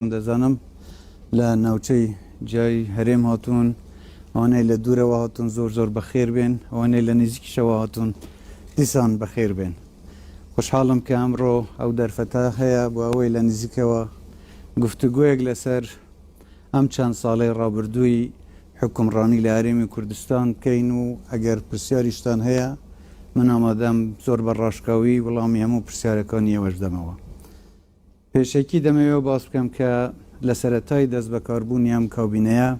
دەزانم لە ناوچەی جای هەرێم هاتوون، ئەوانەی لە دوورەوە هاتوون زۆر بەخێر بێن، ئەوانەی لە نزیکیشەوە هاتوون دیسان بەخێر بێن. خۆشحاڵم کە ئەمڕۆ ئەو دەرفەتە هەیە بۆ ئەوەی لە نزیکەوە گفتوگویەک لەسەر ئەم چەند ساڵەی ڕابردووی حکومڕانی لە هەرێمی کوردستان بکەین و ئەگەر پرسیاریشتان هەیە من ئامادەم زۆر بە ڕاشکاوی وەڵامی هەموو پرسیارەکانی ئێوەش دەمەوە. پێشێکی دەمەوێت باس بکەم کە لە سەرەتای دەست بەکاربوونی ئەم کابینەیە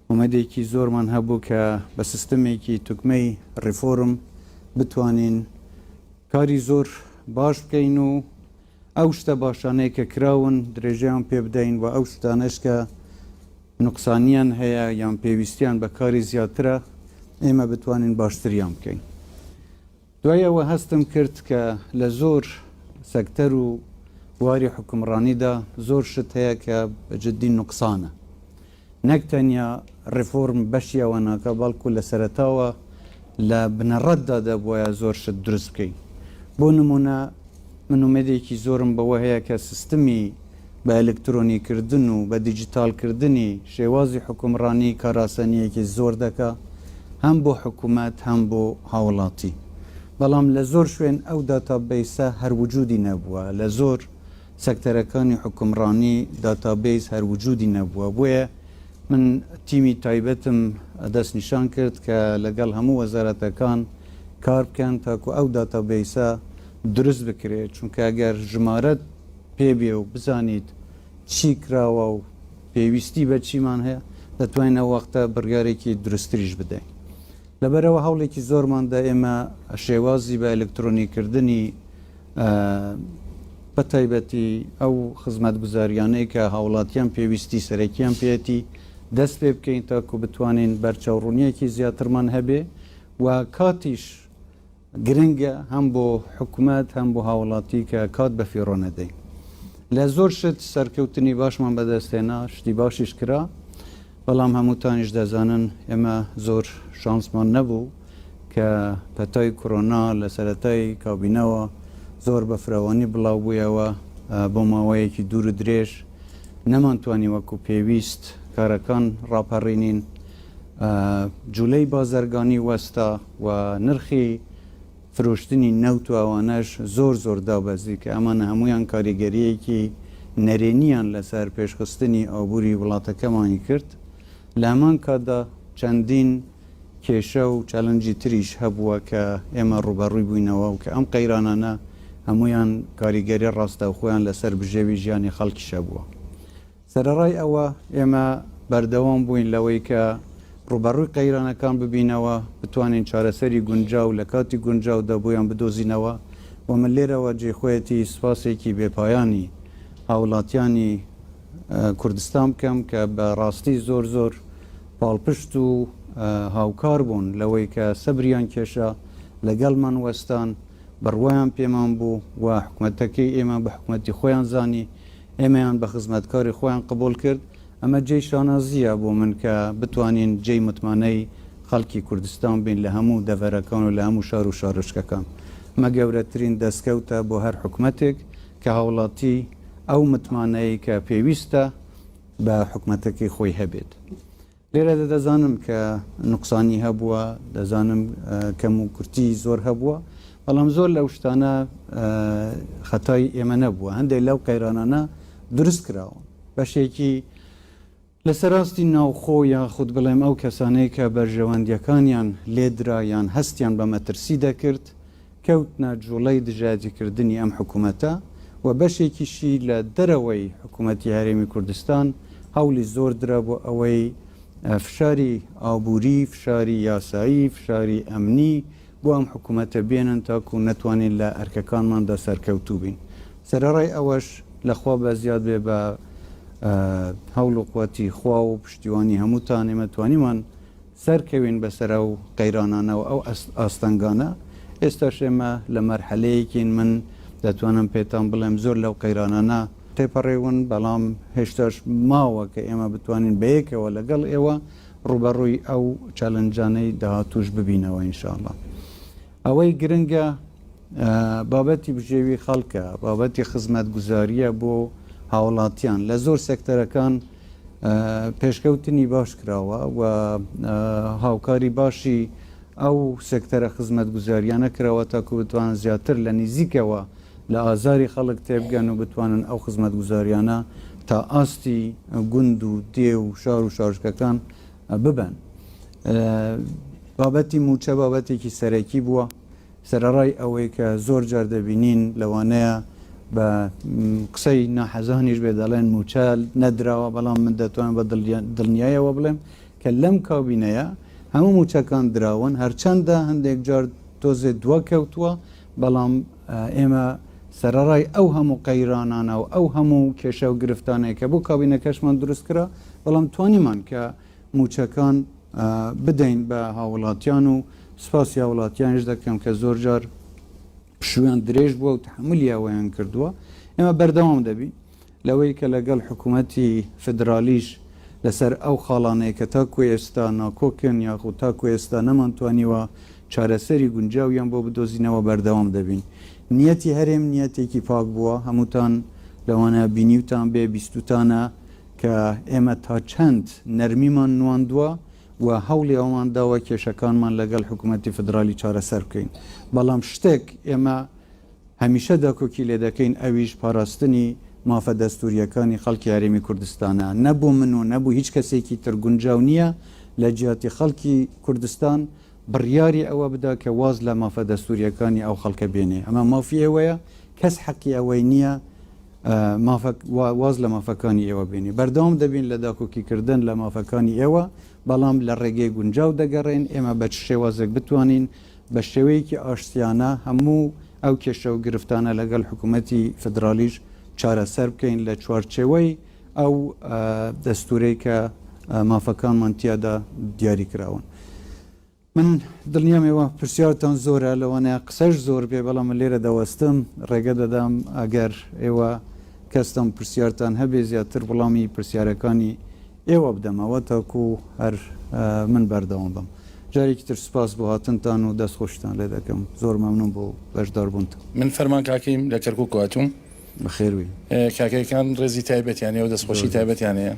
ئومێدێکی زۆرمان هەبوو کە بە سیستەمێکی توکمەی ڕیفۆرم بتوانین کاری زۆر باش بکەین و ئەو شتە باشانەی کە کراون درێژەیان پێ بدەین و ئەو شتانەش کە نوقسانیان هەیە یان پێویستیان بە کاری زیاترە ئێمە بتوانین باشتریان بکەین. دوایەوە هەستم کرد کە لە زۆر سەکتەر و بواری حکومڕانیدا زۆر شت هەیە کە بەجددی نوقسانە، نەک تەنیا ڕیفۆرم بەشیەوە ناکە بەڵکو لە سەرەتاوە لە بنەڕەتدا دەبووایە زۆر شت دروست بکەین. بۆ نمونە من ئومێدێکی زۆرم بەوە هەیە کە سیستمی بە ئەلکترۆنیکردن و بە دیجیتالکردنی شێوازی حکومڕانی کاراسانیەکی زۆر دەکا، هەم بۆ حکوومەت هەم بۆ هاوڵاتی. بەڵام لە زۆر شوێن ئەو داتابیسە هەروجودی نەبووە، لە زۆر سەکتەرەکانی حکومڕانی داتابیس هەروجودی نەبووە. بۆیە من تیمی تایبەتم دەستنیشان کرد کە لەگەڵ هەموو وەزارەتەکان کار بکەن تاکو ئەو داتابیسە دروست بکرێت، چونکە ئەگەر ژمارەت پێبێ و بزانیت چی کراوە و پێویستی بە چیمان هەیە دەتوانین ئەو وەختە بڕیارێکی دروستریش بدەین. لەبەرەوە هەوڵێکی زۆرماندا ئێمە شێوازی بە ئەلکترۆنیکردنی بە تایبەتی ئەو خزمەت گوزاریانەی کە هاوڵاتیان پێویستی سەرەکیان پێەتی دەست پێ بکەین تاکو بتوانین بەرچاوڕوونیەکی زیاترمان هەبێ و کاتیش گرنگە هەم بۆ حکوومەت هەم بۆ هاوڵاتی کە کات بە فیڕۆ نەدەین. لە زۆر شت سەرکەوتنی باشمان بەدەستێنا، شتی باشیش کرا، بەڵام هەمووتانیش دەزانن ئێمە زۆر شانسمان نەبوو کە پەتای کۆرۆنا لە سەرەتای کابینەوە زۆر بە فراوانی بڵاو بوویەوە بۆ ماوەیەکی دوور و درێژ نەمانتوانی وەکو پێویست کارەکان ڕاپەڕینین. جوولەی بازرگانی وەستا و نرخی فرۆشتنی نەوت و ئەوانەش زۆر دابەزی کە ئەمانە هەمویان کاریگەریەکی نەرێنیان لەسەر پێشخستنی ئابووری وڵاتەکەمانی کرد. لە هەمان کاتدا چەندین کێشە و چەلەنجی تریش هەبووە کە ئێمە ڕوبەڕووی بووینەوە و کە ئەم قەیرانانە هەمویان کاریگەری ڕاستەوخۆیان لەسەر بژێوی ژیانی خەڵکیشە بووە. سەرەڕای ئەوە ئێمە بەردەوام بووین لەوەی کە ڕوبەڕووی قەیرانەکان ببینەوە، بتوانین چارەسەری گونجاو لە کاتی گونجاودا بۆیان بدۆزینەوە. و من لێرەوە جێخۆیەتی سوپاسێکی بێپایانی هاوڵاتیانی کوردستان بکەم کە بە ڕاستی زۆر پاڵپشت و هاوکار بوون لەوەی کە سەبریان کێشە لەگەڵمان وەستان، بڕوایان پێمان بوو و حکوومەتەکەی ئێمە بە حکوومەتی خۆیان زانی، ئێمەیان بە خزمەتکاری خۆیان قبول کرد. ئەمە جێی شانازیە بۆ من کە بتوانین جێی متمانەی خەڵکی کوردستان بین لە هەموو دەڤەرەکان و لە هەموو شار و شارشکەکان. ئەمە گەورەترین دەستکەوتە بۆ هەر حکوومەتێک کە هاوڵاتی ئەو متمانەی کە پێویستە بە حکوومەتەکەی خۆی هەبێت. لێرە دەزانم کە نوقسانی هەبووە، دەزانم کەم و کورتی زۆر هەبووە، بەڵام زۆر لەو شتانە خەتای ئێمە نەبووە. هەندێک لەو قەیرانانە دروست کراوە، بەشێکی لەسەر راستی ناوخۆ یاخود بڵێم ئەو کەسانەی کە بەرژەوەندیەکانیان لێدرا یان هەستیان بە مەترسی دەکرد کەوتنە جوڵەی دژایەتیکردنی ئەم حکوومەتە و بەشێکیشی لە دەرەوەی حکوومەتی هەرێمی کوردستان هەوڵی زۆر درا بۆ ئەوەی فشاری ئابووری، فشاری یاسایی، فشاری ئەمنی بۆ ئەم حکوومەتە بێنن تاکو نەتوانین لە ئەرکەکانماندا سەرکەوتوو بین. سەرەڕای ئەوەش لەخوا بە زیاد بێ بە هەوڵ و قوەتی خوا و پشتیوانی هەمووتان ئێمە توانیمان سەرکەوین بەسەر ئەو قەیرانانەوە ئەو ئاستەنگانە. ئێستاش ئێمە لە مەرحەلەیەکین من دەتوانم پێتان بڵێم زۆر لەو قەیرانانە تێپەڕێون، بەڵام هێشتاش ماوە کە ئێمە بتوانین بەیەکەوە لەگەڵ ئێوە ڕوبەڕووی ئەو چەلەنجانەی داهاتوش ببینەوە ئینشاءڵڵا. ئەوەی گرنگە بابەتی بژێوی خەڵکە، بابەتی خزمەت گوزاریە بۆ هاوڵاتیان لە زۆر سێکتەرەکان پێشکەوتنی باش کراوە و هاوکاری باشی ئەو سێکتەرە خزمەت گوزاریانە کراوە تاکو بتوانن زیاتر لە نزیکەوە لە ئازاری خەڵک تێبگەن و بتوانن ئەو خزمەت گوزاریانە تا ئاستی گوند و دێ و شار و شارژکەکان ببن. بابەتی موچە بابەتێکی سەرەکی بووە سەرڕای ئەوەی کە زۆر جار دەبینین لەوانەیە بە قسەی ناحەزانیش بێ دەڵێن موچە نەدراوە بەڵام من دەتوانم بە دڵنیایەوە بڵێم کە لەم کابینەیە هەموو موچەکان دراون هەرچەندە هەندێک جار تۆزێ دووە کەوتووە بەڵام ئێمە سەرڕای ئەو هەموو قەیرانانە و ئەو هەموو کێشە و گرفتانەیە کە بۆ کابینەکەشمان دروست کرا بەڵام توانیمان کە موچەکان بدەین بە هاوڵاتیان و سپاسی هاوڵاتیانش دەکەم کە زۆر جار پشویان درێژ بووە و تحملی ئەوەیان کردووە. ئێمە بەردەوام دەبین لەوەی کە لەگەڵ حکوومەتی فدرالیش لەسەر ئەو خاڵانەیە کە تاکو ئێستا ناکۆکن یاخود تاکو ئێستا نەمانتوانیوە چارەسەری گونجاویان بۆ بدۆزینەوە بەردەوام دەبین. نیەتی هەرێم نیەتێکی پاک بووە هەمووتان لەوانە بینیوتان بێ بیستوتانە کە ئێمە تا چەند نەرمیمان نواندووە و هەوڵی ئەومان داوە کێشەکانمان لەگەڵ حکوومەتی فدرالی چارەسەر بکەین بەڵام شتێک ئێمە هەمیشە داکۆکی لێ دەکەین ئەویش پاراستنی مافە دەستوریەکانی خەڵکی هەرێمی کوردستانە نەبوو من و نەبوو هیچ کەسێکی تر گونجاو نییە لە جیاتی خەڵکی کوردستان بڕیاری ئەوە بدا کە واز لە مافە دەستوریەکانی ئەو خەڵکە بێنێ ئەمە مافی ئێوەیە کەس حەقی ئەوەی نییە واز لە مافەکانی ئێوە بینی بەردەوام دەبین لە داکۆکیکردن لە مافەکانی ئێوە بەڵام لە ڕێگەی گونجاو دەگەڕێن ئێمە بە شێوازێک بتوانین بە شێوەیەکی ئاشتیانە هەموو ئەو کێشە و گرفتانە لەگەڵ حکوومەتی فدرالیش چارەسەر بکەین لە چوارچێوەی ئەو دەستورەی کە مافەکانمان تیادا دیاری کراون. من دڵنیامەوە پرسیارتان زۆرە لەوانەیە قسەش زۆر بێ بەڵام لێرە دەوەستم ڕێگە دەدام ئەگەر ئێوە کەستم پرسیارتان هەبێ زیاتر وەڵامی پرسیارەکانی ئێوە بدەمەوە تاکو هەر من بەردەوام بم. جارێکی تر سپاس بۆ هاتنتان و دەستخۆشتان لێ دەکەم زۆر مەمنون بۆ بەشداربوونتان. من فەرمان کاکەیم لە کەرکووک هاتووم بەخێروی کاکەکان ڕێزی تایبەتیانەیە و دەستخۆشی تایبەتیانەیە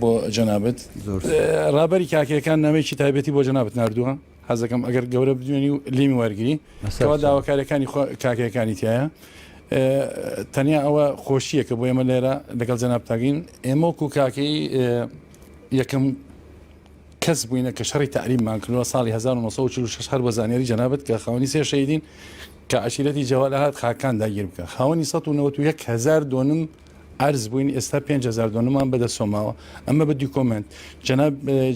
بۆ جەنابەت ڕابەری کاکەکان نامەیەکی تایبەتی بۆ جەنابەت نردووە حەزەکەم ئەگەر گەورە بدوێنی و لیمی وەرگری کەوا داواکارەکانی کاکەکانی تایە تەنیا ئەوە خۆشیە کە بۆ ئێمە لێرە لەگەڵ جەنابتاگین ئێمە وەکو کاکەی یەکەم کەس بووینە کە شەڕی تەعلیممان کردووە ساڵی 1946 هەر بە زانیاری جەنابەت کە خاوەنی سێ شەیدین کە عەشیرەتی جەوال هات خاکان داگیر بکە خاوەنی 1991 دۆنم ئەرز بووین ئێستا 5,000 دۆنمان بەدەستۆماوە ئەمە بە دیکۆمنت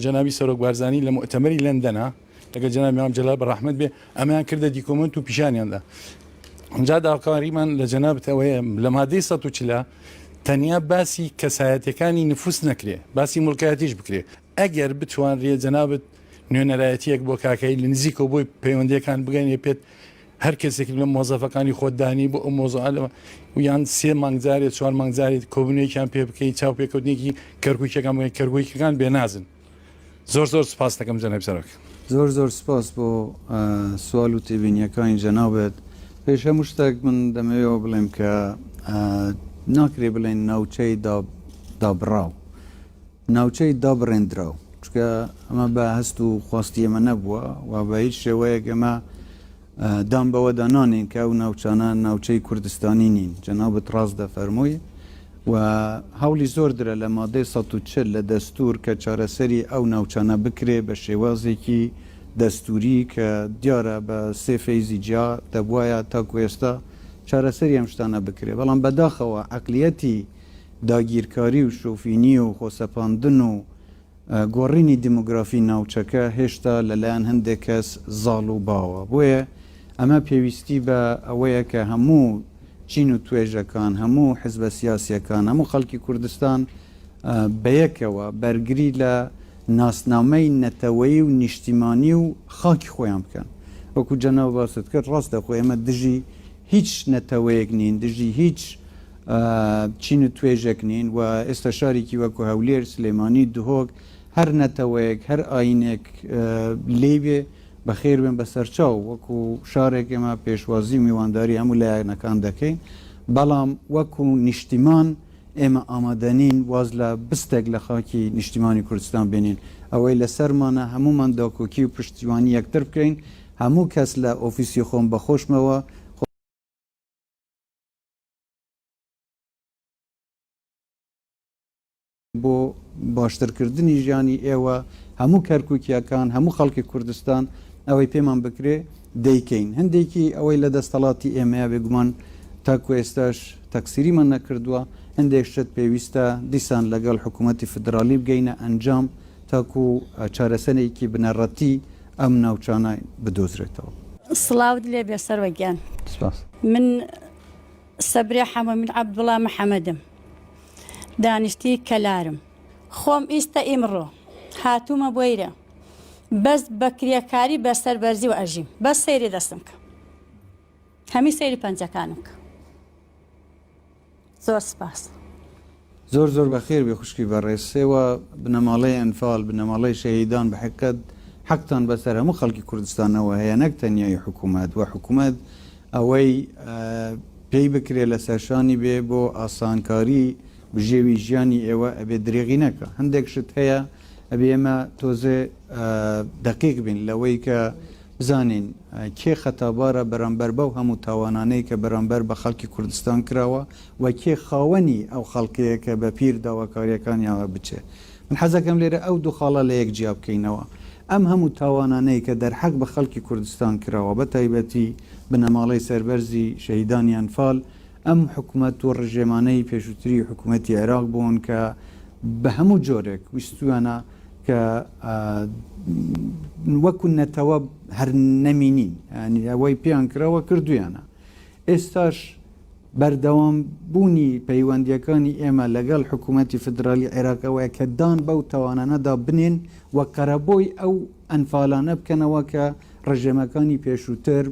جەنابی سەرۆک بارزانی لە مؤتەمەری لەندەنا لەگەڵ جەنابی مام جەلال بەڕەحمەت بێ ئەمەیان کردە دیکۆمنت و پیشانیاندا ئەنجا داواکاریمان لە جەنابەت ئەوەیە لە مادەی 140 تەنیا باسی کەسایەتەکانی نفوس نەکرێ باسی مڵکایەتیش بکرێ ئەگەر بتوانرێ جەنابەت نوێنەرایەتیەک بۆ کاکایی لە نزیکەوە بۆی پەیوەندیەکان بگەینێ پێت هەر کەسێک لە مۆزەفەکانی خۆدانی بۆ ئەو مۆزوعەوە و یان 3 مانگزارێت 4 مانگزارێت کۆبنەوەیان پێ بکەیت چاو پێکەوتنێکی کەرگوویەکان بگەین کەرگوویەکان بێنازن زۆر سپاس دەکەم جەناب سەرۆک زۆر سپاس بۆ سوال و تێبینیەکانی جەنابەت پێش هەموو شتێک من دەمەوێتەوە بڵێم کە ناکرێ بڵێن ناوچەی دابڕاو ناوچەی دابڕێنراو چکە ئەمە بە هەست و خواستی ئێمە نەبووە و بە هیچ شێوەیەک ئێمە دام بەوە دانانین کە ئەو ناوچانە ناوچەی کوردستانی نین جەنابەت ڕاست دەفەرمووی و هەوڵی زۆر درە لە مادەی 140 لە دەستور کە چارەسەری ئەو ناوچانە بکرێ بە شێوازێکی دەستوری کە دیارە بە سێ فەیزی جیا دەبوایە تاکو ئێستا چارەسەری ئەم شتانە بکرێ بەڵام بەداخەوە عەقلیەتی داگیرکاری و شۆفینی و خۆسەپاندن و گۆڕینی دیموگرافی ناوچەکە هێشتا لەلایەن هەندێک کەس زاڵ و باوە بۆیە ئەمە پێویستی بە ئەوەیە کە هەموو چین و توێژەکان هەموو حزبە سیاسیەکان هەموو خەڵکی کوردستان بەیەکەوە بەرگری لە ناسنامەی نەتەوەیی و نیشتیمانی و خاکی خۆیان بکەن وەکو جەناب باست کرد ڕاستە خۆ ئێمە دژی هیچ نەتەوەیەک نین دژی هیچ چین و توێژێک نین و ئێستا شارێکی وەکو هەولێر سلێمانی دهۆک هەر نەتەوەیەک هەر ئاینێک لێبێ بەخێر بێن بەسەرچاو وەکو شارێک ئێمە پێشوازی میوانداری هەموو لایەنەکان دەکەین بەڵام وەکو نیشتیمان ئێمە ئامادەنین واز لە بستێک لە خاکی نیشتیمانی کوردستان بێنین ئەوەی لەسەرمانە هەمومان داکۆکی و پشتیوانی یەکتر بکەین هەموو کەس لە ئۆفیسی خۆم بەخۆشمەوە بۆ باشترکردنی ژیانی ئێوە هەموو کەرکووکیەکان هەموو خەڵکی کوردستان ئەوەی پێمان بکرێ دەیکەین هەندێکی ئەوەی لە دەستەڵاتی ئێمەیە بێگومان تاکو ئێستاش تەکسیریمان نەکردووە هەندێک شت پێویستە دیسان لەگەڵ حکوومەتی فدرالی بگەینە ئەنجام تاکو چارەسەرێکی بنەڕەتی ئەم ناوچانە بدۆزرێتەوە. سڵاوت لێ بێسەر وەگیان من سەبرێ حەمە من عەبدوڵا محەمەدم دانیشتی کەلارم خۆم ئیستە ئیمڕۆ هاتوومە بۆیرە بەس بەکریەکاری بەسەر بەرزی و ئەژیم بەس سەیری دەستم کە هەمی سەیری پەنجەکانم کە زۆر سپاس زۆر زۆر بەخێر بێ خوشکی بەڕێسێوە بنەماڵەی ئەنفال بنەماڵەی شەهیدان بە حقیقەت حەقتان بەسەر هەموو خەڵکی کوردستانەوە هەیە نەک تەنیای حکوومەت و حکوومەت ئەوەی پێی بکرێ لە سەرشانی بێ بۆ ئاسانکاری بژێوی ژیانی ئێوە ئەبێ درێغی نەکە هەندێک شت هەیە ئەبێ ئێمە تۆزێ دقیق بین لەوەی کە بزانین کێ خەتابارە بەرامبەر بەو هەموو تاوانانەی کە بەرامبەر بە خەڵکی کوردستان کراوە و کێ خاوەنی ئەو خەڵکەیە کە بە پیر داواکاریەکانیاوە بچێ من حەزەکەم لێرە ئەو دوو خاڵە لە یەک جیا بکەینەوە ئەم هەموو تاوانانەی کە دەرحەق بە خەڵکی کوردستان کراوە بە تایبەتی بنەماڵەی سەربەرزی شەهیدانی ئەنفال ئەم حکوومەت و ڕژێمانەی پێشووتری حکوومەتی عێراق بوون کە بە هەموو جۆرێک ویستوانە کە وەکو نەتەوە هەر نەمینین ینی ئەوەی پێیان کراوە کردویانە ئێستاش بەردەوام بوونی پەیوەندیەکانی ئێمە لەگەڵ حکوومەتی فدرالی عێراقەوەیە کە دان بەو تاوانانەدا بنێن و قەرەبۆی ئەو ئەنفالانە بکەنەوە کە ڕژێمەکانی پێشووتر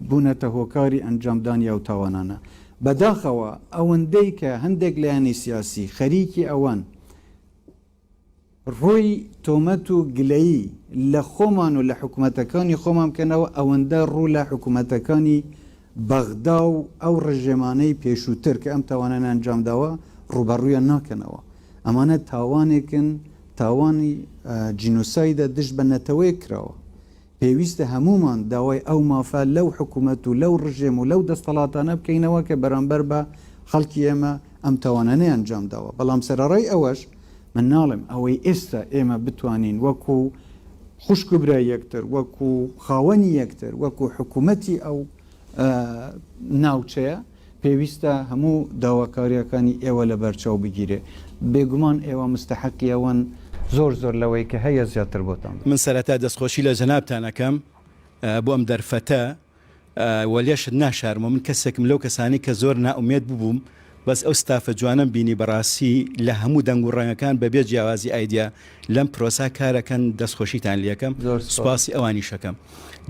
بوونەتە هۆکاری ئەنجامدانی ئەو تاوانانە بەداخەوە ئەوەندەی کە هەندێک لایانی سیاسی خەریکی ئەوان ڕۆی تۆمەت و گلەیی لە خۆمان و لە حکوومەتەکانی خۆمان بکەنەوە ئەوەندە ڕوو لە حکوومەتەکانی بەغدا و ئەو ڕژێمانەی پێشووتر کە ئەم تاوانان ئەنجامداوە ڕوبەڕوویە ناکەنەوە ئەمانە تاوانێکن تاوانی جینۆسایدە دشت بە نەتەوەی کراوە پێویستە هەمومان داوای ئەو مافە لەو حکوومەت و لەو ڕژێم و لەو دەستەڵاتانە بکەینەوە کە بەرامبەر بە خەڵکی ئێمە ئەم تاوانانەی ئەنجامداوە بەڵام سەرڕای ئەوەش من ناڵم ئەوەی ئێستا ئێمە بتوانین وەکو خوشک و برای یەکتر وەکو خاوەنی یەکتر وەکو حکوومەتی ئەو ناوچەیە پێویستە هەموو داواکاریەکانی ئێوە لە بەرچاو بگیرێ بێگومان ئێوە مستحقی ئەوەن زۆر زۆر لەوەی کە هەیە زیاتر بۆتان من سەرەتا دەستخۆشی لە جەنابتانەکەم بۆ ئەم دەرفەتە وەلیەشت ناشارمە من کەسێکم لەو کەسانی کە زۆر ناومێت ببووم بەس ئەو ستافە جوانم بینی بەڕاستی لە هەموو دەنگ و ڕەنگەکان بەبێ جیاوازی ئایدیا لەم پرۆسا کارەکەن دەستخۆشیتان لیەکەم سوپاسی ئەوانی شەکەم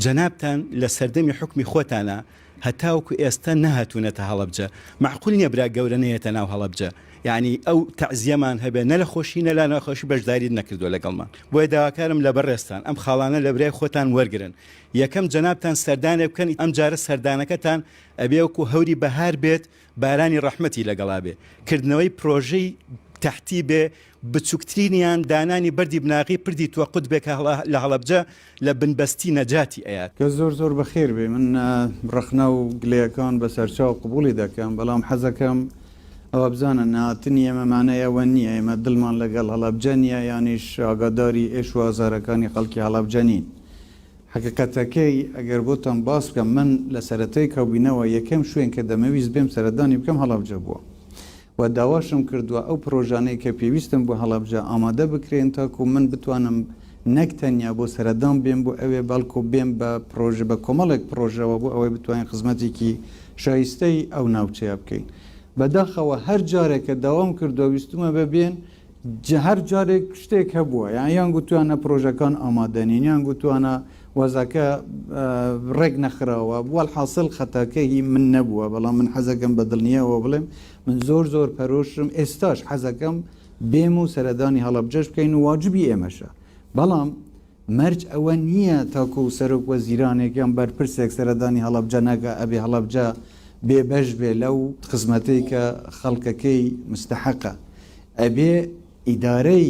جەنابتان لە سەردەمی حکمی خۆتانە هەتاوکو ئێستا نەهاتوونەتە هەڵەبجە معقول نییە برا گەورە نەیەتە ناو هەڵەبجە یعنی ئەو تەعزیەمان هەبێ نە لە خۆشی نە لا نەخۆشی بەشداری نەکردووە لەگەڵمان بۆیە داواکارم لە بەڕێستان ئەم خاڵانە لە برای خۆتان وەرگرن یەکەم جەنابتان سەردانێ بکەن ئەم جارە سەردانەکەتان ئەبێوەکو هەوری بەهار بێت بارانی ڕەحمەتی لەگەڵا بێ کردنەوەی پرۆژەی تەحتی بێ بچووکترینیان دانانی بەردی بناغی پردی توەقوت بێ کە لە هەڵەبجە لە بنبەستی نەجاتی ئەیات کە زۆر زۆر بەخێر بێ من ڕەخنە و گلەیەکان بە سەرچاو قبولی دەکەم بەڵام حەزەکەم ئەوە بزانە ناتنی ئێمەمانەیەوە نییە ئێمە دڵمان لەگەڵ هەڵەبجە نیە یانیش ئاگاداری ئێش و ئازارەکانی خەڵکی هەڵەبجە نین حقیقەتەکەی ئەگەر بۆتان باس بکەم من لە سەرەتای کەوبینەوە یەکەم شوێن کە دەمەویست بێم سەردانی بکەم هەڵەبجە بووە و داواشم کردووە ئەو پرۆژانەی کە پێویستم بۆ هەڵەبجە ئامادە بکرێن تاکو من بتوانم نەک تەنیا بۆ سەردان بێم بۆ ئەوێ بەڵکو بێم بە پرۆژە بە کۆمەڵێک پرۆژەوە بۆ ئەوەی بتوانین خزمەتێکی شایستەی ئەو ناوچەیە بکەین بەداخەوە هەر جارێک کە داوام کردو ویستمە ببێن هەر جارێک شتێک هەبووە یان گوتوانە پرۆژەکان ئامادەنین یان گوتوانە وەزەکە ڕێک نەخراوە بووە حاصل خەتاکەی من نەبووە بەڵام من حەزەکەم بە دڵنیەوە بڵێم من زۆر زۆر پەرۆشم ئێستاش حەزەکەم بێم و سەردانی هەڵەبجەش بکەین و واجبی ئێمەشە بەڵام مەرج ئەوە نییە تاکو و سەرۆک وەزیرانێکیان بەرپرسێک سەردانی هەڵەبجە نەکە ئەبێ هەڵەبجە بێبەش بێ لەو خزمەتەی کە خەڵکەکەی مستحقە ئەبێ ئیدارەی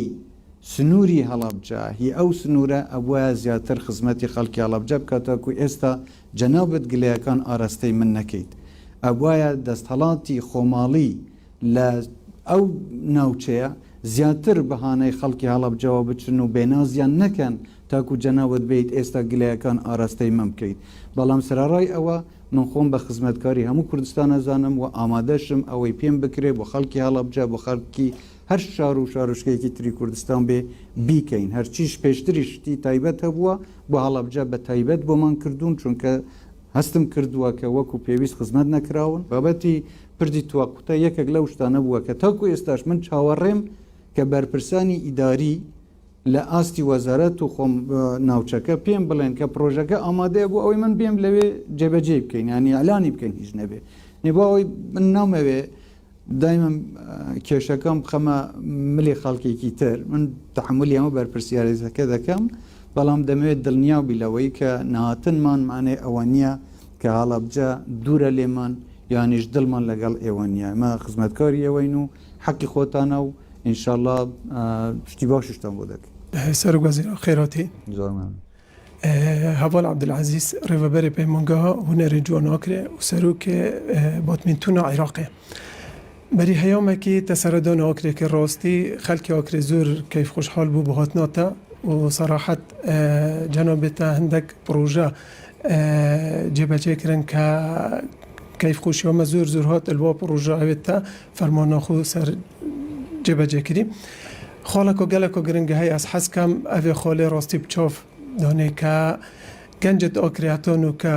سنووری هەڵەبجە هی ئەو سنوورە ئەوە زیاتر خزمەتی خەڵکی هەڵەبجە بکاتەکو ئێستا جەنابەت گلەیەکان ئاراستەی من نەکەیت ئەوایە دەستهەڵاتی خۆماڵی لە ئەو ناوچەیە زیاتر بەهانەی خەڵکی هەڵەبجەوە بچن و بێنازیان نەکەن تاکو جەنابەت بیت ئێستا گلەیەکان ئاراستەی من بکەیت بەڵام سەرڕای ئەوە من خۆم بە خزمەتکاری هەموو کوردستان ئەزانم و ئامادەشم ئەوەی پێم بکرێ بۆ خەڵکی هەڵەبجە بۆ خەڵکی هەر شار و شارشکەیەکی تری کوردستان بێ بیکەین هەرچیش پێشتری شتی تایبەت هەبووە بۆ هەڵەبجە بە تایبەت بۆمان کردوون چونکە هەستم کردووە کە وەکو پێویست خزمەت نەکراون بابەتی پردی توقوتە یەکێک لەو شتانە بووە کە تاکو ئێستاش من چاوەڕێم کە بەرپرسانی ئیداری لە ئاستی وەزارەت و خۆم ناوچەکە پێم بڵێن کە پرۆژەکە ئامادەیە بوو ئەوەی من بێم لەوێ جێبەجێ بکەین ینی ئەلانی بکەین هیچ نەبێ نێبا ئەوی من نامەوێ دایمم کێشەکەم بخەمە ملی خەڵکێکی تر من تحملی ئەمە بەرپرسیارەکە دەکەم بەڵام دەمەوێت دڵنیابی لەوەی کە نهاتنمان مانێ ئەوە نییە کە هەڵەبجە دوورە لێمان یانیش دڵمان لەگەڵ ئێوە نییە ئمە خزمەتکاری ئێوەین و حەقی خۆتانە و ئینشاءالله شتی باششتان بۆ دەکەین سەرۆک وەزیر خێراتی زۆر مەمنون هەڤال عەبدولعەزیز ڕێڤەبەرێ پەیمانگەها هونەرێ جوان ئاکرێ و سەرۆکێ باتمێنتونا عێراقێ بەری هەیامێکی تەسەرەدان ئاکرێکی ڕاستی خەڵکی ئاکرێ زۆر کەیف خۆشحاڵ بوو بە هاتناتە و سەراحەت جەنابێتە هەندێک پرۆژە جێبەجێکردن کە کەیف خۆشیەمە زۆر هات ئەلوا پرۆژە ئەوێتە فەرماناخۆ سەر جێبەجێکردی خاڵێک و گەلێک و گرنگە هەیە ئەس حەزکەم ئەوێ خاڵێ ڕاستی بچاف دانێ کە گەنجت ئاکرێتان و کە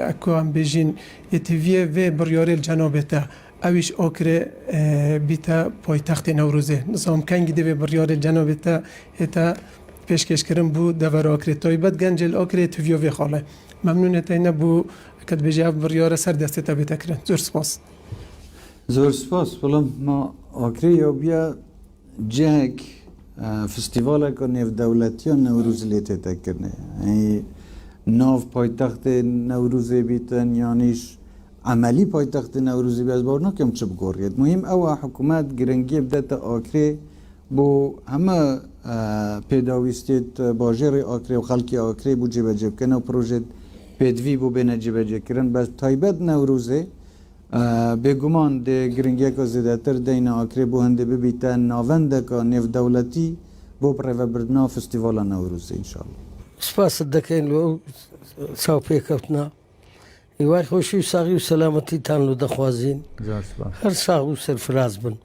ئەکوان بێژین یەتیڤە وێ بڕیارێ جەنابێتە ئەویش ئاکرێ بیتە پایتەختی نەوروزێ نزام کەنگی دەوێ بڕیارێ جەنابێتە هێتە پێشکەشکردن بوو دەڤەر ئاکرێت تایبەت گەنجل ئاکرێت توڤە وێ خاڵێ مەمنونێتە نەبوو کە بێژە بڕیارە سەر دەستێتە بێتەکردن زۆر سپاس زۆر سپاس بەڵام ما ئاکرێ یا بیا جەک فستیڤالێکە نێودەوڵەتیان نەوروز لێ تێتەکردنێ ناو پایتەختی نەوروزێ بیتن یانیش عملی پایتەختی نەوروزی بێز باور ناکەم چ بگۆڕێت مهم ئەوە حکوومەت گرنگی بدەتە ئاکرێ بۆ هەمە پێداویستێت باژێڕی ئاکرێ و خەڵکی ئاکرێ بوو جێبەجێ بکەن و پرۆژێت پێدوی بۆ بێنە جێبەجێکردن بەس تایبەت نەوروزێ بێگومان دێ گرنگیەکە زیاتر دەینە ئاکرێ بۆ هەندێ ببیتە ناوەندەکە نێودەوڵەتی بۆ پڕێڤەبردنا فستیڤالە نەوروزە ئینشاءڵڵا سپاست دەکەین لە چاو پێکەوتنا هیوای خۆشی و ساغی و سەلامەتیتان لە دەخوازیین هەر ساغ و سەرفراز بن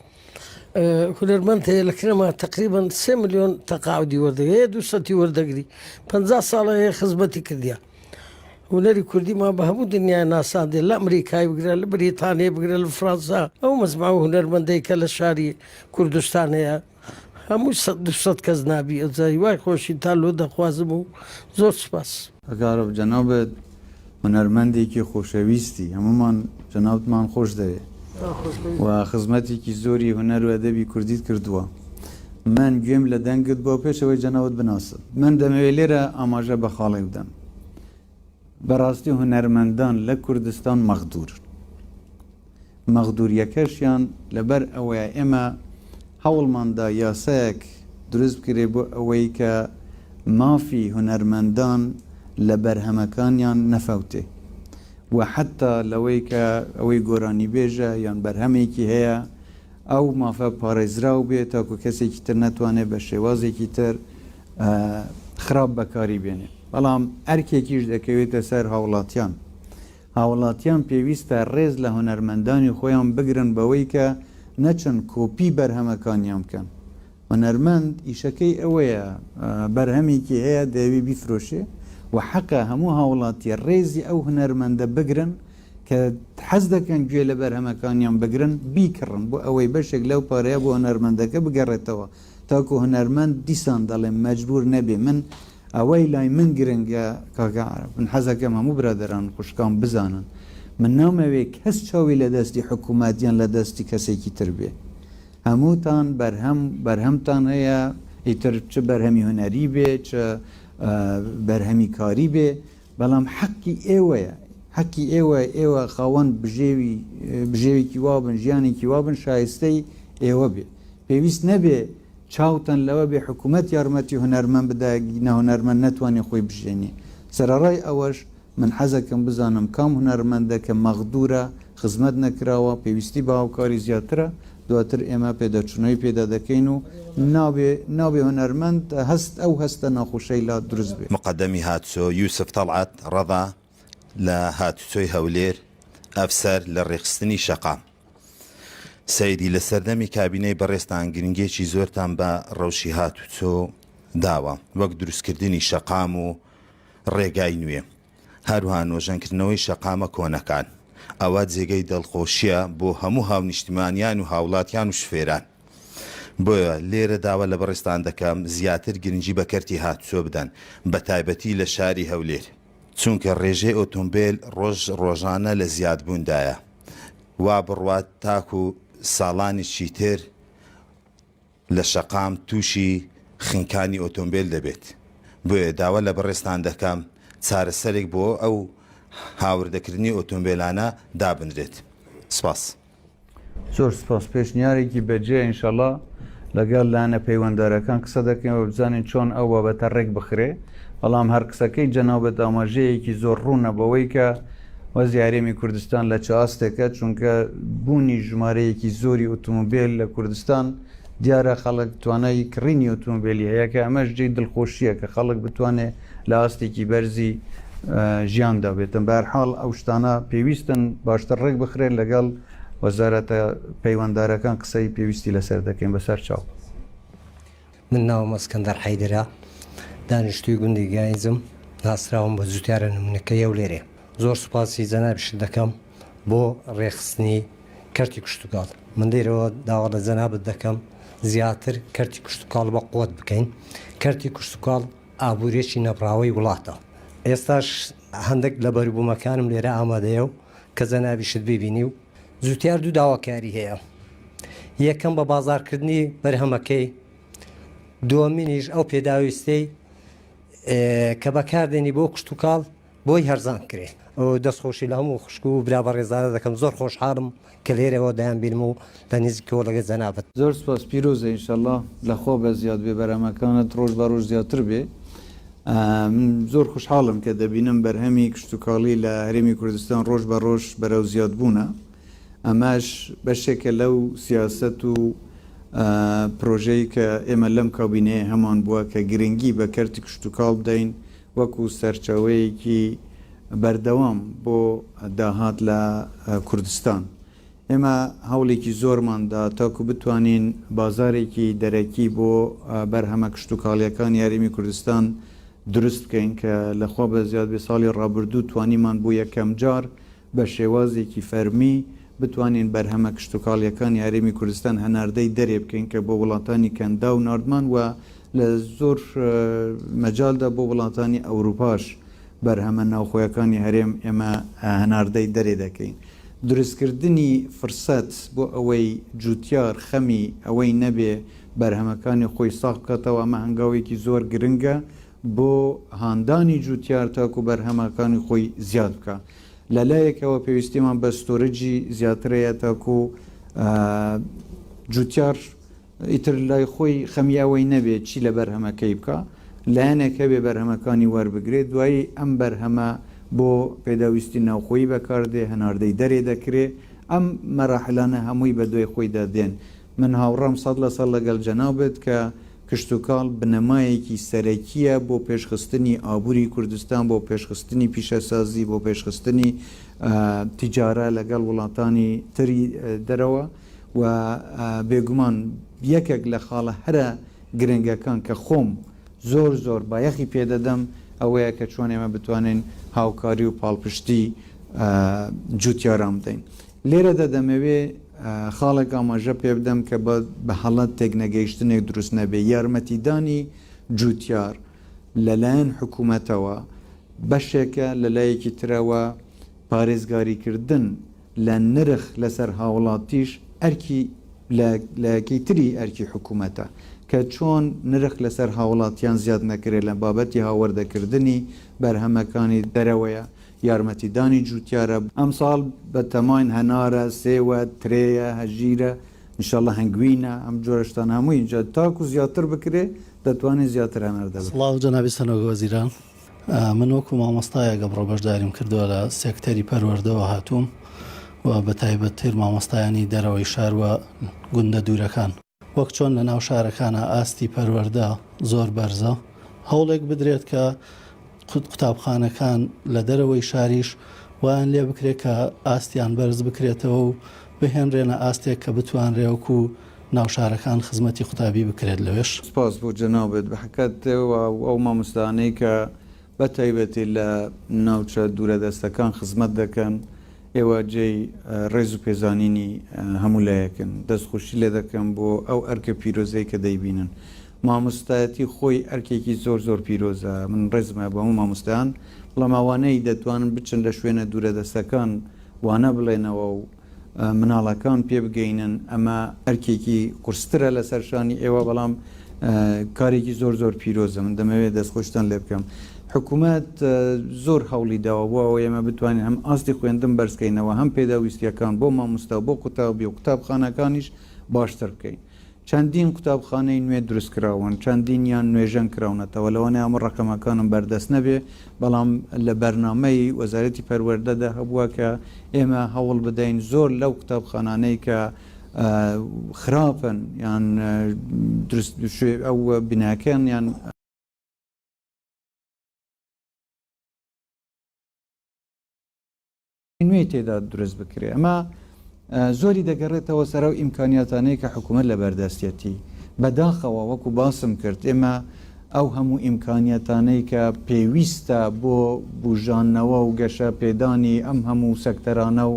هونەرمەند هەیە لە کرێما تقریبان 3 ملیۆن تەقاعودی وەردەگری 200 وەردەگری 50 ساڵە هەیە خزمەتی کردیا هونەری کوردی ما بە هەموو دنیای ناساندێ لە ئەمریکای بگرە لە بریتانیا بگرە لە فرانسا ئەو مەزما و هونەرمەندەی کە لە شاری کوردستان هەیە هەموو 200 کەس نابی ئەجای وای خۆشی تا لۆ دەخوازم و زۆر سپاس ئەگارە جەنابێت هونەرمەندێکی خۆشەویستی هەمومان جەنابتمان خۆش دەوێت و خزمەتێکی زۆری هونەر و ئەدەبی کوردیت کردووە من گوێم لە دەنگت بۆ پێشەوەی جەناوت بناسم من دەمەوێت لێرە ئاماژە بە خاڵی بدەم بەڕاستی هونەرمەندان لە کوردستان مەغدوریەکەشیان لەبەر ئەوەیە ئێمە هەوڵماندا یاسایەک دروست بکرێ بۆ ئەوەی کە مافی هونەرمەندان لە بەرهەمەکانیان نەفەوتێ و حتا لەوەی کە ئەوەی گۆرانی بێژە یان بەرهەمێکی هەیە ئەو مافە پارێزراو بێت تاکو کەسێکی تر نەتوانێت بە شێوازێکی تر خراپ بەکاری بێنێ بەڵام ئەرکێکیش دەکەوێتە سەر هاوڵاتیان پێویستە ڕێز لە هونەرمەندانی خۆیان بگرن بەوەی کە نەچەند کۆپی بەرهەمەکانیان بکەن هونەرمەند ئیشەکەی ئەوەیە بەرهەمێکی هەیە دەوێ بیفرۆشێ و حەقە هەموو هاوڵاتی ڕێزی ئەو هونەرمەندە بگرن کە حەز دەکەن گوێ لە بەرهەمەکانیان بگرن بیکڕن بۆ ئەوەی بەشێک لەو پارەیە بۆ هونەرمەندەکە بگەڕێتەوە تاکو هونەرمەند دیسان دەڵێن مەجبور نەبێ من ئەوەی لای من گرنگە کاگەعرە من حەزەکەم هەموو برادەران خوشکان بزانن من نامەوێ کەس چاوی لە دەستی حکوومەتیان لە دەستی کەسێکی تر بێ هەمووتان بەرهەمتان هەیە ئیتر چ بەرهەمی هونەری بێ چ بەرهەمی کاری بێ بەڵام حەقی ئێوەیە حەکی ئێوە خاوەن بژێوێکی وابن ژیانێکی وابن شایستەی ئێوە بێ پێویست نەبێ چاوتەن لەوە بێ حکوومەت یارمەتی هونەرمەند بداگینە هونەرمەند نەتوانێ خۆی بژێنێ سەرڕای ئەوەش من حەزەکەم بزانم کام هونەرمەندە کە مەغدورە خزمەت نەکراوە پێویستی بە هاوکاری زیاترە دواتر ئێمە پێدەچوونەوەی پێدا دەکەین و ناوێ هونەرمەند ئەو هەستە ناخۆشەی لا دروست بێ. مقدمی هاتسۆ یوسف تەڵعات ڕەضا لە هاتوچۆی هەولێر ئەفسەر لە ڕێخستنی شەقام سەیدی لە سەردەمی کابینەی بەڕێستان گرنگێکی زۆرتان بە ڕەوشی هاتوچۆ داوە وەک دروستکردنی شەقام و ڕێگای نوێ هەروها نۆژەنکردنەوەی شەقامە کۆنەکان ئەوە جێگەی دڵخۆشیە بۆ هەموو هاونیشتیمانیان و هاوڵاتیان و شوێران بۆیە لێرە داوە لە بەڕێستان دەکەم زیاتر گرنگی بە کەرتی هاتوچۆ بدەن بە تایبەتی لە شاری هەولێر چونکە ڕێژەی ئۆتۆمبیل ڕۆژانە لە زیادبووندایە وا بڕوات تاکو و ساڵانێکی تر لە شەقام تووشی خنکانی ئۆتۆمبیل دەبێت بۆیە داوە لە بەڕێستان دەکەم چارەسەرێک بۆ ئەو هاوردەکردنی ئۆتۆمبیلانە دابنرێت. سپاس. زۆر سپاس پێشنیارێکی بەجێ ئینشەڵا لەگەڵ لاەنە پەیوەنددارەکان قسە دەکەینەوە بزانین چۆن ئەو بابەتە ڕێک بخرێ بەڵام هەر قسەکەی جەنابەت ئاماژەیەکی زۆر ڕوونە بەوەی کە وەزی هەرێمی کوردستان لە چاستێکە چونکە بوونی ژمارەیەکی زۆری ئۆتۆمۆبیل لە کوردستان دیارە خەڵک توانای کڕینی ئۆتۆمۆبیلی هەیە کە ئەمەش جێی دڵخۆشیە کە خەڵک بتوانێت لە ئاستێکی بەرزی ژیاندا بێتن بەرحاڵ ئەو شتانە پێویستن باشتر ڕێک بخرێت لەگەڵ وەزارەتە پەیوەنددارەکان قسەی پێویستی لەسەر دەکەین بەسەر چاو. من ناوم ئەسکەندەر حەیدرە دانیشتووی گوندی گایزم ناسراوم بە زووتیارە نمونەکەی ئەولێرێ زۆر سوپاسی جەنابیش دەکەم بۆ ڕێخستنی کەرتی کوشتتوکاڵ من دەیرەوە داوا لە جەنابەت دەکەم زیاتر کەرتی کوشتتوکاڵ بە قوت بکەین کەرتی کوشتتوکاڵ ئابوورێکی نەبراوەی وڵاتە ئێستاش هەندێک لە بەروبوومەکانم لێرە ئامادەیە و کە جەنابیشت ببینی و زووتیار دوو داواکاری هەیە یەکەم بە بازارکردنی بەرهەمەکەی دووەمینیش ئەو پێداویستەی کە بەکاردێنی بۆ کوشتتوکاڵ بۆی هەرزان کرێ دەستخۆشی لە هەموو خوشک و برا بە ڕێزانە دەکەم زۆر خۆشحاڵم کە لێرەوە دایان بینم و لە نزیکەوە لەگە جەنابەت زۆر سپاس پیرۆزە ئینشەڵڵا لەخۆ بە زیاد بێ بەرەمەکانت ڕۆژ بە ڕۆژ زیاتر بێ زۆر خوشحاڵم کە دەبینم بەرهەمی کوشتتوکاڵی لە هەرێمی کوردستان ڕۆژ بە ڕۆژ بەرەو زیاد بوونە ئەماش بەشێکە لەو سیاست و پرۆژەی کە ئێمە لەم کابینەیە هەمان بووە کە گرنگی بە کەرتی کوشتتوکاڵ بدەین وەکو سەرچاوەیەکی بەردەوام بۆ داهات لە کوردستان ئێمە هەوڵێکی زۆرماندا تاکو بتوانین بازارێکی دەرەکی بۆ بەرهەمە کوشتتوکاڵیەکان یاریمی کوردستان دروست بکەین کە لەخوا بە زیاد بێ ساڵی ڕابردوو توانیمان بۆ یەکەم جار بە شێوازێکی فەرمی بتوانین بەرهەمە کوشتتوکاڵیەکان یاریمی کوردستان هەناردەی دەرێ بکەین کە بۆ وڵاتانی کەندا و ناردمان و لە زۆر مەجالدا بۆ وڵاتانی ئەوروپاش بەرهەمە ناوخۆیەکانی هەرێم ئێمە هەناردەی دەرێ دەکەین دروستکردنی فرسەت بۆ ئەوەی جوتیار خەمی ئەوەی نەبێ بەرهەمەکانی خۆی ساغ بکاتەوە ئەمە هەنگاوێکی زۆر گرنگە بۆ هاندانی جوتیار تاکو بەرهەمەکانی خۆی زیاد بکە لەلایەکەوە پێویستیمان بە ستۆرەجی زیاترەیە تاکو جوتیار ئیتر لای خۆی خەمیاوەی نەبێت چی لە بەرهەمەکەی بکە لایەنێکە بێ بەرهەمەکانی وەربگرێت دوایی ئەم بەرهەمە بۆ پێداویستی ناوخۆیی بەکاردێ هەناردەی دەرێ دەکرێت ئەم مەراحلانە هەمووی بە دوای خۆیدا دێن من هاوڕام 100% لەگەڵ جەنابێت کە کشتتوکاڵ بنەمایەکی سەرەکیە بۆ پێشخستنی ئابووری کوردستان بۆ پێشخستنی پیشەسازی بۆ پێشخستنی تیجارە لەگەڵ وڵاتانی تری دەرەوە و بێگومان یەکێک لە خاڵە هەرە گرنگەکان کە خۆم زۆر بایەخی پێدەدەم ئەوەیە کە چۆن ئێمە بتوانین هاوکاری و پاڵپشتی جوتیاران بدەین لێرەدا دەمەوێ خاڵێک ئاماژە پێ بدەم کە بە حەڵەت تێکنەگەیشتنێک دروست نەبێ یارمەتیدانی جوتیار لەلایەن حکوومەتەوە بەشێکە لەلایەکی ترەوە پارێزگاریکردن لە نرخ لەسەر هاوڵاتیش ئەرکی لەکەی تری ئەرکی حکوومەتە کە چۆن نرخ لەسەر هاوڵاتیان زیاد نەکرێت لە بابەتی هاوەردەکردنی بەرهەمەکانی دەرەوەیە یارمەتیدانی جوتیارە ئەم ساڵ بە تەماین هەنارە سێوە ترەیە هەژیرە انشاءله هەنگوینە ئەم جۆرەشتان هەمووی اینجا تاکو زیاتر بکرێ دەتوانێت زیاتر هەنار دەبێت. سڵاو جەنابی سەرۆکە وەزیران، من وەکو مامۆستایە گەبڕۆ بەشداریم کردووە لە سێکتەری پەروەردەوە هاتووم و بە تایبەتتر مامۆستایانی دەرەوەی شاروە گوندە دوورەکان وەک چۆن لە ناو شارەکانە ئاستی پەروەردە زۆر بەرزە هەوڵێک بدرێت کە قوتابخانەکان لە دەرەوەی شاریش وایان لێ بکرێت کە ئاستیان بەرز بکرێتەوە و بهێنرێنە ئاستێک کە بتوانرێوەکو ناوشارەکان خزمەتی قوتابی بکرێت لەوێش. سپاس بۆ جەنابێت بەحقەتەوە ئەو مامۆستانەی کە بە تایبەتی لە ناوچە دوورە دەستەکان خزمەت دەکەن ئێوە جێی ڕێز و پێزانینی هەموو لایەکن دەستخۆشی لێ دەکەم بۆ ئەو ئەرکە پیرۆزەی کە دەیبینن. مامۆستایەتی خۆی ئەرکێکی زۆر زۆر پیرۆزە من ڕێزمە بە هەموو مامۆستایان بەڵام ئەوانەی دەتوانن بچن لە شوێنە دوورە دەستەکان وانە بڵێنەوە و مناڵەکان پێ بگەینن ئەمە ئەرکێکی قورسترە لە سەرشانی ئێوە بەڵام کارێکی زۆر زۆر پیرۆزە من دەمەوێت دەستخۆشتان لێ بکەم. حکوومەت زۆر هەوڵی داوە بۆ ئەوە ئێمە بتوانین هەم ئاستی خوێندن بەرزکەینەوە هەم پێداویستیەکان بۆ مامۆستا بۆ قوتابی و قوتابخانەکانیش باشتر بکەین. چەندین قوتابخانەی نوێ دروستکراون چەندینیان نوێژەن کراونەتەوە لەوانەیە ئەمە ڕقەمەکانم بەردەست نەبێ بەڵام لە بەرنامەی وەزارەتی پەروەردەدا هەبووە کە ئێمە هەوڵ بدەین زۆر لەو قوتابخانانەی کە خراپن یان ئەو بیناکەن یان نوێ تێدا دروست بکرێ ئەمە زۆری دەگەڕێتەوە سەرەو ئیمکانیاتانەی کە حکوومەت لە بەردەستێتی بەداخەوە وەکو باسم کرد ئێمە ئەو هەموو ئیمکانیاتانەی کە پێویستە بۆ بژانەوە و گەشە پێدانی ئەم هەموو سەکتەرانە و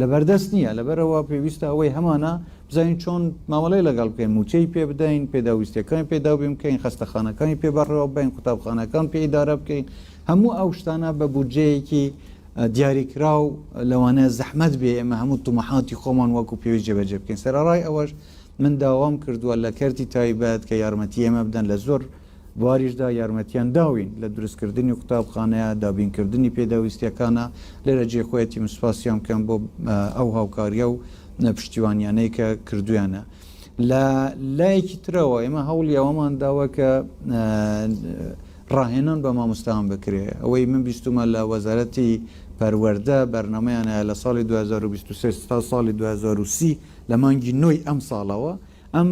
لە بەردەست نییە لەبەرەوە پێویستە ئەوەی هەمانە بزانین چۆن مامەڵەی لەگەڵ بکەین موچەی پێ بدەین پێداویستەکانی پێدا بکەین خەستەخانەکانی پێبڕەوە بین قوتابخانەکان پێ ئیدارە بکەین هەموو ئەو شتانە بە بودجەیەکی دیاریکرا و لەوانە زەحمەت بێ ئێمە هەموو تومەحاتی خۆمان وەکو پێویست جێبەجێ بکەین. سەرڕای ئەوەش من داوام کردووە لە کەرتی تایبەت کە یارمەتی ئێمە بدەن لە زۆر بواریشدا یارمەتیان داوین لە دروستکردنی قوتابخانەیە دابینکردنی پێداویستیەکانە لێرە جێخۆیەتی مسپاسیان بکەم بۆ ئەو هاوکاریە و پشتیوانیانەی کە کردویانە. لە لایەکی ترەوە ئێمە هەوڵی ئەوەمان داوە کە ڕاهێنان بە مامۆستایان بکرێ ئەوەی من بیستمە لە وەزارەتی پەروەردە بەرنمەیانە لە ساڵی 2023 تا ساڵی 2030 لە مانگی نۆی ئەم ساڵەوە ئەم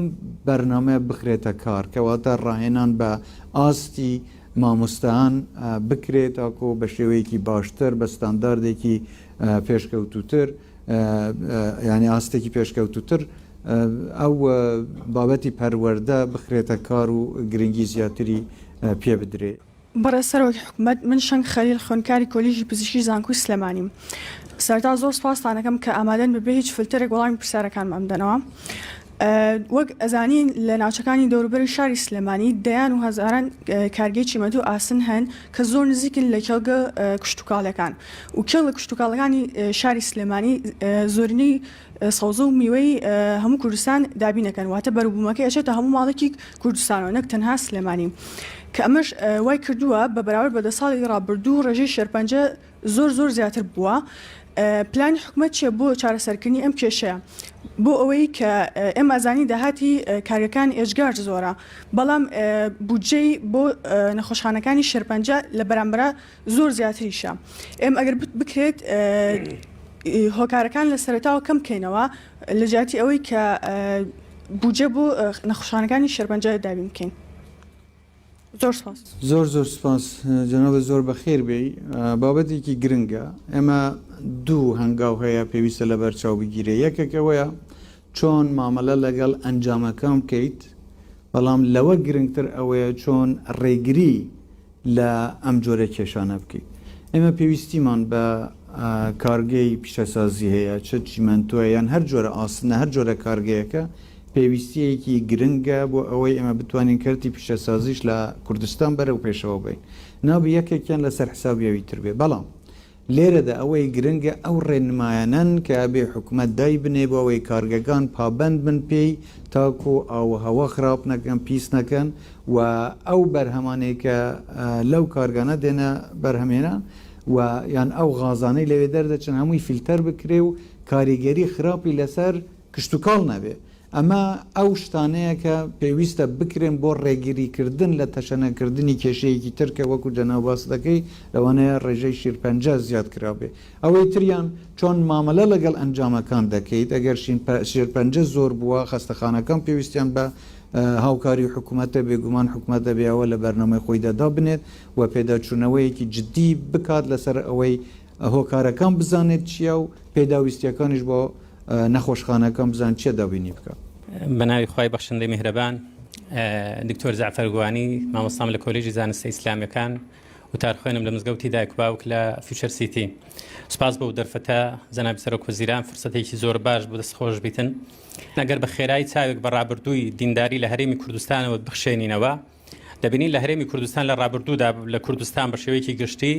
بەرنامەیە بخرێتە کار کەواتە ڕاهێنان بە ئاستی مامۆستایان بکرێت تاکۆ بە شێوەیەکی باشتر بە ستانداردێکی پێشکەوتوتر ینی ئاستێکی پێشکەوتوتر ئەو بابەتی پەروەردە بخرێتە کار و گرنگی زیاتری پێ بدرێ. بەڕێسەرۆکی حکوومەت من شەنگ خەلیل خوێندکاری کۆلیژی پزیشکی زانکۆی سلێمانیم. سەرتا زۆر سپاسانەکەم کە ئامادەن بەبێ هیچ فلترێک وەڵامی پرسیارەکانمان ئەمدەنەوە. وەک ئەزانین لە ناوچەکانی دەوروبەری شاری سلێمانی دەیان و هەزاران کارگەی چیمەت و ئاسن هەن کە زۆر نزیکن لە کێڵگە کشتتوکاڵەکان و کێڵ لە کشتتوکاڵەکانی شاری سلێمانی زۆرینەی سەوزە و میوەی هەموو کوردستان دابینەکەن واتە بەروبوومەکەی ئەچێتە هەموو ماڵێکی کوردستانەوە نەک تەنها سلێمانی کە ئەمەش وای کردووە بە بەراورد بە 10 ساڵی ڕابردوو ڕێژەی شێرپەنجە زۆر زیاتر بووە. پلانی حکوومەت چیە بۆ چارەسەرکردنی ئەم کێشەیە بۆ ئەوەی کە ئێمە ئەزانی داهاتی کارگەکان ئێجگار زۆرە بەڵام بودجەی بۆ نەخۆشخانەکانی شێرپەنجە لە بەرامبرە زۆر زیاتریشە. ئێمە ئەگەر بکرێت هۆکارەکان لە سەرەتاوە کەم بکەینەوە لە جاتی ئەوەی کە بودجە بۆ نەخۆشخانەکانی شێرپەنجە دابین بکەین. زۆر سپاس جەنابە زۆر بەخێر بێ بابەتێکی گرنگە ئێمە دوو هەنگاو هەیە پێویستە لە بەرچاو بگیرێ یەکێکەوەیە چۆن مامەلە لەگەڵ ئەنجامەکان بکەیت بەڵام لەوە گرنگتر ئەوەیە چۆن ڕێگری لە ئەم جۆرە کێشانە بکەیت. ئێمە پێویستیمان بە کارگەی پیشەسازی هەیە چ چیمەنتۆە یان هەر جۆرە ئاسنە هەر جۆرە کارگەیەکە پێویستیەکی گرنگە بۆ ئەوەی ئەمە بتوانین کەرتی پیشەسازیش لە کوردستان بەرەو پێشەوە بین نابی یەکێکیان لەسەر حسابیەوی تر بێ بەڵام لێرەدا ئەوەی گرنگە ئەو ڕێنمایانەن کە بێ حکوومەت دای بنێ بۆ ئەوەی کارگەکان پابند بن پێی تاکو ئاوهەوە خراپ نەکەن پیس نەکەن و ئەو بەرهەمانەی کە لەو کارگانە دێنە بەرهەمێنان و یان ئەو غازانەی لەوێ دەردەچن هەمووی فیلتەر بکرێ و کاریگەری خراپی لەسەر کشتتوکاڵ نەبێ ئەمە ئەو شتانەیە کە پێویستە بکرێن بۆ ڕێگیریکردن لە تەشەنەکردنی کێشەیەکی ترکە وەکو جەناوباس دەکەی لەوانەیە ڕێژەی شیرپەنجە زیاد کرابێ ئەوەی تریان چۆن مامەلە لەگەڵ ئەنجامەکان دەکەیت ئەگەر شیرپەنجە زۆر بووە خەستەخانەکان پێویستیان بە هاوکاری حکوومەتە بێگومان حکوومەتە بێەوە لە بەرنامەی خۆی دەدا بنێت و پێداچوونەوەیەکی جددی بکات لەسەر ئەوەی هۆکارەکان بزانێت چییە و پێداویستیەکانیش بۆ نەخۆشخانەکان بزان چێ دابینی بکە. بەناوی خی بەخشندەی میهرەبان دکتۆر زعفەرگوانی مامۆستام لە کۆلیژی زانستی ئیسلامیەکان وتارخوێنم لە مزگەوتی دایک و باوک لە فیوچەر سیتی. سپاس بۆ دەرفەتە جەنابی سەرۆک وەزیران فرسەتێکی زۆر باش بۆ دەستخۆش بیتن ئەگەر بە خێرایی چاوێک بە ڕابردووی دینداری لە هەرێمی کوردستانەوە بخشێنینەوە دەبینین لە هەرێمی کوردستان لە ڕابردوودا لە کوردستان بە شێوەیەکی گشتی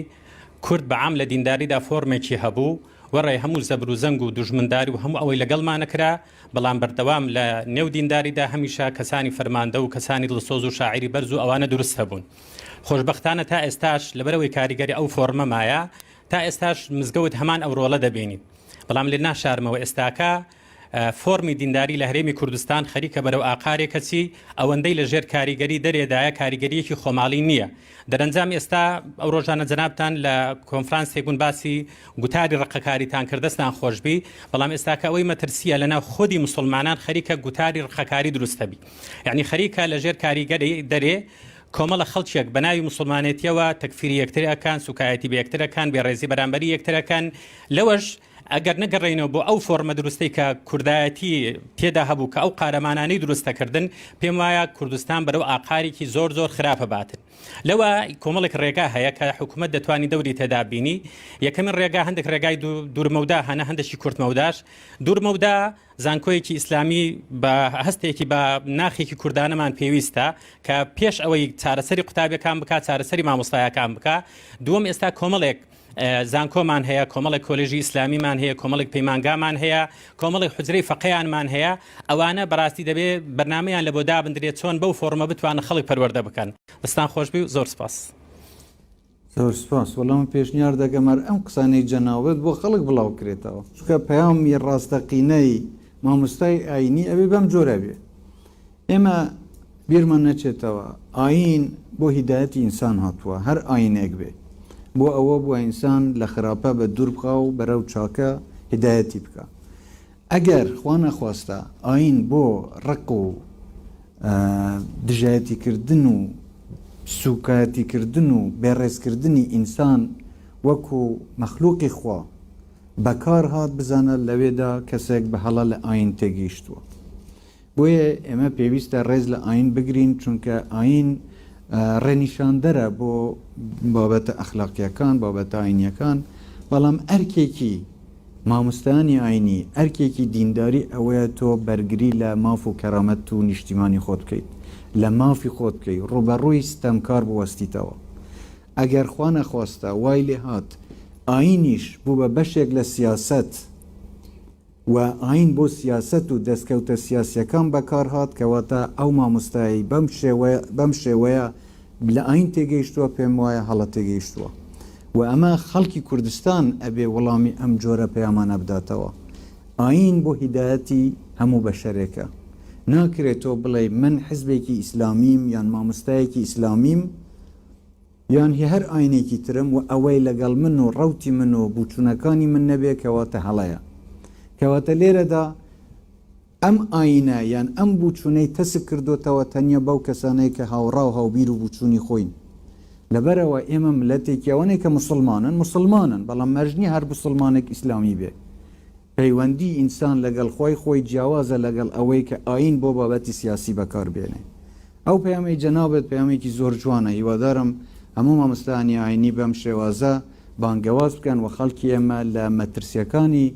کورد بەعام لە دینداریدا فۆرمێکی هەبوو وەڕێ هەموو زەبر و زەنگ و دوژمنداری و هەموو ئەوەی لەگەڵمانەکرا بەڵام بەردەوام لە نێو دینداریدا هەمیشە کەسانی فەرماندە و کەسانی دڵسۆز و شاعری بەرز و ئەوانە دروست هەبوون. خۆشبەختانە تا ئێستاش لەبەرەوەی کاریگەری ئەو فۆرمە مایە تا ئێستاش مزگەوت هەمان ئەو ڕۆڵە دەبینیت بەڵام لێ ناشارمەوە ئێستاکە فۆرمی دینداری لە هەرێمی کوردستان خەریکە بەرەو ئاقارێکەچی ئەوەندەی لە ژێر کاریگەری دەرێدایە کاریگەریەکی خۆماڵی نییە. دەرەنجام ئێستا ئەو ڕۆژانە جەنابتان لە کۆنفرانسێکبوون باسی گوتاری ڕقەکاریتان کردستان خۆشببی بەڵام ئێستاکە ئەوەی مەترسیە لەناو خودی مسلمانان خەریکە گوتاری ڕقەکاری دروستەبی یعنی خەریکە لە ژێر کاریگەری دەرێ کۆمەڵە خەڵکیێک بەناوی مسلمانێتیەوە تەکفیری یەکترەکان سوکایەتی بە یەکترەکان بێڕێزی بەرامبەری یەکترەکان لەوەش ئەگەر نەگەڕێنەوە بۆ ئەو فۆرمە دروستەی کە کوردایەتی تێدا هەبوو کە ئەو قارەمانانەی دروستەکردن پێم وایە کوردستان بەرەو ئاقارێکی زۆر زۆر خراپە باتن. لەوە کۆمەڵێک ڕێگا هەیە کە حکوومەت دەتوانانی دەوری تێدا بینی یەکەمین ڕێگا هەندێک ڕێگای دوورمەودا هەنە هەندێکی کورتمەوداش دوورمەودا زانکۆیەکی ئیسلامی بە هەستێکی بە ناخێکی کوردانەمان پێویستە کە پێش ئەوەی چارەسەری قوتابیەکان بکات چارەسەری مامۆستایەکان بکە دووەم ئێستا کۆمەڵێک زانکۆمان هەیە کۆمەڵێک کۆلێژی ئیسلامیمان هەیە کۆمەڵێک پەیمانگامان هەیە کۆمەڵێک حوجرەی فەقەیانمان هەیە ئەوانە بەڕاستی دەبێت بەرنامەیان لە بۆ دابدرێت چۆن بەو فۆرمە بتوانە خەڵک پەروەردە بکەن. دەستان خۆشبی و زۆر سپاس. زۆر سپاس وەڵام پێشنیار دەگەمەر ئەم قسانەی جەناوت بۆ خەڵک بڵاو کرێتەوە چونکە پەیامی ڕاستەقینەی مامۆستای ئاینی ئەوێ بەم جۆرە بێ ئێمە بیرمان نەچێتەوە ئاین بۆ هیدایەتی ئینسان هاتووە هەر ئاینێک بێ بۆ ئەوە بۆ ئینسان لە خراپە بە دوور بخە و بەرەو چاکە هیدایەتی بکە. ئەگەر خوا نەخواستە ئاین بۆ ڕق و دژایەتیکردن و سوکایەتیکردن و بێڕێزکردنی ئینسان وەکو مەخلوقی خوا بەکار هات بزانە لەوێدا کەسێک بە هەڵە لە ئاین تێگەیشتووە. بۆیە ئێمە پێویستە ڕێز لە ئاین بگرین چونکە ئاین ڕێنیشاندەرە بۆ بابەتە ئەخلاقیەکان بابەتە ئاینیەکان بەڵام ئەرکێکی مامۆستایانی ئاینی ئەرکێکی دینداری ئەوەیە تۆ بەرگری لە ماف و کەرامەت و نیشتیمانی خۆت بکەیت لە مافی خۆت بکەیت ڕوبەڕووی ستەمکار بوەستیتەوە. ئەگەر خوا نەخواستە وای لێ هات ئاینیش بوو بە بەشێک لە سیاست و ئاین بۆ سیاست و دەستکەوتە سیاسیەکان بەکار هات کەواتە ئەو مامۆستایی بەم شێوەیە لە ئاین تێگەیشتووە پێم وایە هەڵە تێگەیشتووە و ئەمە خەڵکی کوردستان ئەبێ وەڵامی ئەم جۆرە پەیامانە بداتەوە. ئاین بۆ هیدایەتی هەموو بەشەرێکە ناکرێتەوە بڵێ من حزبێکی ئیسلامیم یان مامۆستایەکی ئیسلامیم یان هەر ئاینێکی ترم و ئەوەی لەگەڵ من و ڕەوتی من و بوچوونەکانی من نەبێ کەواتە هەڵەیە کەواتە لێرەدا ئەم ئاینە یان ئەم بوچوونەی تەسک کردوتەوە تەنیا بەو کەسانەی کە هاوڕا و هاوبیر و بوچوونی خۆین لەبەرەوە ئێمە ملەتێکی ئەوەنەی کە مسلمانن بەڵام مەرجنی هەر مسلمانێک ئیسلامی بێ پەیوەندی ئینسان لەگەڵ خۆی جیاوازە لەگەڵ ئەوەی کە ئاین بۆ بابەتی سیاسی بەکاربێنێ. ئەو پەیامی جەنابەت پەیامێکی زۆر جوانە هیوادارم هەموو مامۆستایانی ئاینی بەم شێوازە بانگەواز بکەن و خەڵکی ئێمە لە مەترسیەکانی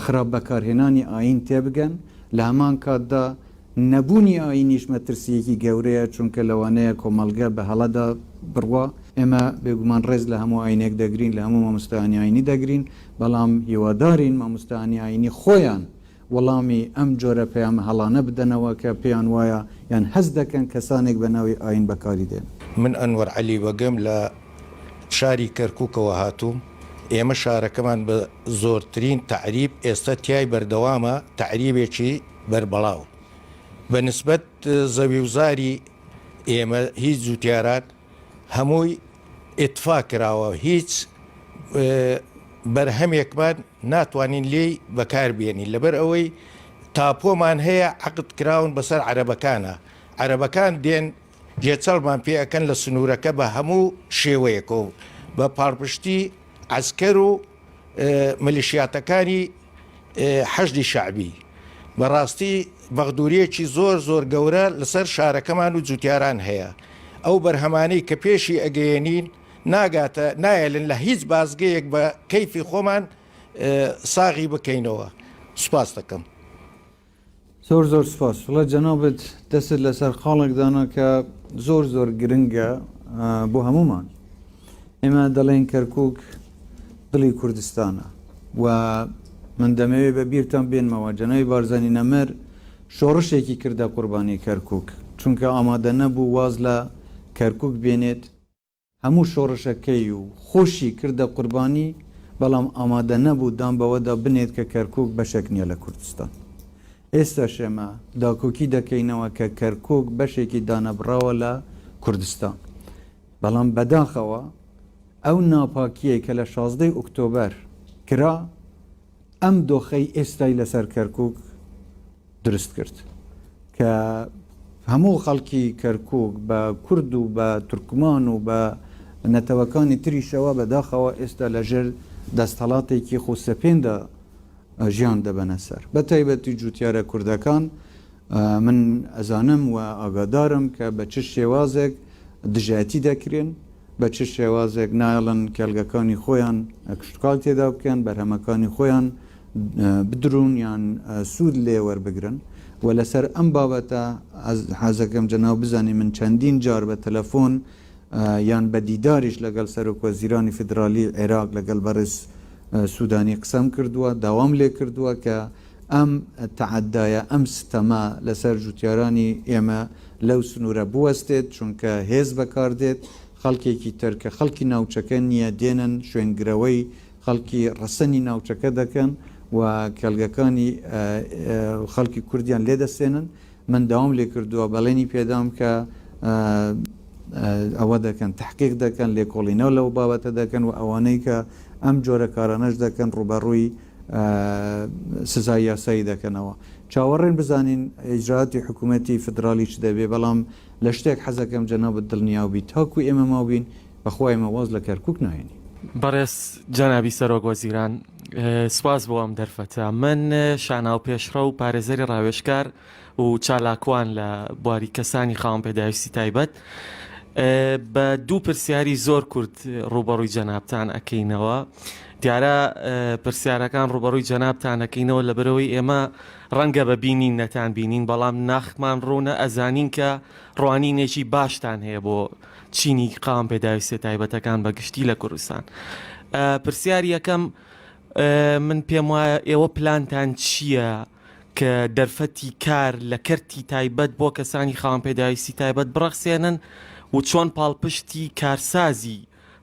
خراپ بەکارهێنانی ئاین تێبگەن لە هەمان کاتدا نەبوونی ئاینیش مەترسیەکی گەورەیە چونکە لەوانەیە کۆمەڵگە بە هەڵەدا بڕوا ئێمە بێگومان ڕێز لە هەموو ئاینێک دەگرین لە هەموو مامۆستایانی ئاینی دەگرین بەڵام هیوادارین مامۆستایانی ئاینی خۆیان وەڵامی ئەم جۆرە پەیام هەڵانە بدەنەوە کە پێیان وایە یان هەست دەکەن کەسانێک بە ناوی ئاین بەکاری دێن. من ئەنوەر عەلی وەگەم لە شاری کەرکووکەوە هاتووم ئێمە شارەکەمان بە زۆرترین تعریب ئێستا تیای بەردەوامە تعریبێکی بەربەڵاو بە نسبەت زەوی وزاری ئێمە هیچ جوتیاران هەمووی ئێتفا کراوە هیچ بەرهەمێکمان ناتوانین لێی بەکاربیێنین لەبەر ئەوەی تاپۆمان هەیە عقد کراون بەسەر عەرەبەکانە عەرەبەکان دێن جێچەڵمان پێەکەن لە سنوورەکە بە هەموو شێوەیەکە و بە پاڵپشتی عسکەر و ملیشیاتەکانی حەشدی شعبی بەڕاستی بەغدوریەکی زۆر گەورە لەسەر شارەکەمان و جوتیاران هەیە ئەو بەرهەمانەی کە پێشی ئەگەیەنین ناگاتە نایەلن لە هیچ بازگەیەک بە کەیفی خۆمان ساغی بکەینەوە سوپاس دەکەم زۆر سپاس وڵات جەنابەت دەست لەسەر خاڵێکدانا کە زۆر گرنگە بۆ هەمومان ئێمە دەڵێن کەرکووک دڵی کوردستانە و من دەمەوێت بە بیرتان بێنمەوە جەنابی بارزانی نەمەر شۆڕشێکی کردە قوربانی کەرکووک چونکە ئامادە نەبوو واز لە کەرکووک بێنێت هەموو شۆڕشەکەی و خۆشی کردە قوربانی بەڵام ئامادە نەبوو دام بەوەدا بنێت کە کەرکووک بەشێک نییە لە کوردستان ئێستا شێمە داکۆکی دەکەینەوە کە کەرکووک بەشێکی دانەبراوە لە کوردستان بەڵام بەداخەوە ئەو ناپاکیە کە لە 16 ئۆکتۆبەر کرا ئەم دۆخەی ئێستای لەسەر کەرکووک دروست کرد کە هەموو خەڵکی کەرکووک بە کورد و بە تورکمان و بە نەتەوەکانی تریشەوە بەداخەوە ئێستا لەژێر دەستهڵاتێکی خۆسەپێندا ژیان دەبەنە سەر بە تایبەتی جوتیارە کوردەکان من ئەزانم و ئاگادارم کە بە چ شێوازێک دژایەتی دەکرێن بە چ شێوازێک نایڵن کێلگەکانی خۆیان کشتکال تێدا بکەن بەرهەمەکانی خۆیان بدرون یان سوود لێ وەربگرن و لەسەر ئەم بابەتە حەزەکەم جەناو بزانی من چەندین جار بە تەلەفۆن یان بە دیداریش لەگەڵ سەرۆکوەزیرانی فدرالی عێراق لەگەڵ بەرز سوودانی قسەم کردووە داوام لێ کردووە کە ئەم تەعەدایە ئەم ستەما لەسەر جوتیارانی ئێمە لەو سنوورە بوەستێت چونکە هێز بەکاردێت خەڵکێکی ترکە خەڵکی ناوچەکە نییە دێنن شوێنگرەوەی خەڵکی ڕەسەنی ناوچەکە دەکەن و کەلگەکانی خەڵکی کوردیان لێدەستێنن من داوام لێ کردووە بەڵێنی پێدام کە ئەوە دەکەن تحقیق دەکەن لێکۆڵینەوە لەو بابەتە دەکەن و ئەوانەی کە ئەم جۆرە کارانەش دەکەن ڕوبەڕووی سزای یاسایی دەکەنەوە چاوەڕێن بزانین ئیجراتی حکوومەتی فدرالی چ دەبێ بەڵام لە شتێک حەزەکەم جەنابەت دڵنیاوبی تاکو ئێمە ماوبین بەخوا ئێمە واز لە کەرکووک ناهێنی بەڕێز جەنابی سەرۆک وەزیران سواز بۆ ئەم دەرفەتە من شاناو پێشڕە و پارێزەری ڕاوێژکار و چالاکوان لە بواری کەسانی خاوەن پێداویستی تایبەت بە دوو پرسیاری زۆر کورد ڕوبەڕووی جەنابتان ئەکەینەوە دیارە پرسیارەکان ڕوبەڕووی جەنابتان ئەکەینەوە لەبەرەوەی ئێمە ڕەنگە بە بینین نەتان بینین بەڵام ناخمان ڕوونە ئەزانین کە ڕوانینێکی باشتان هەیە بۆ چینی قام پێداویستە تایبەتەکان بەگشتی لە کوردستان پرسیاری یەکەم من پێم وایە ئێوە پلانتان چییە کە دەرفەتی کار لە کەرتی تایبەت بۆ کەسانی خاوەن پێداویستی تایبەت بڕەخسێنن و چۆن پاڵپشتی کارسازی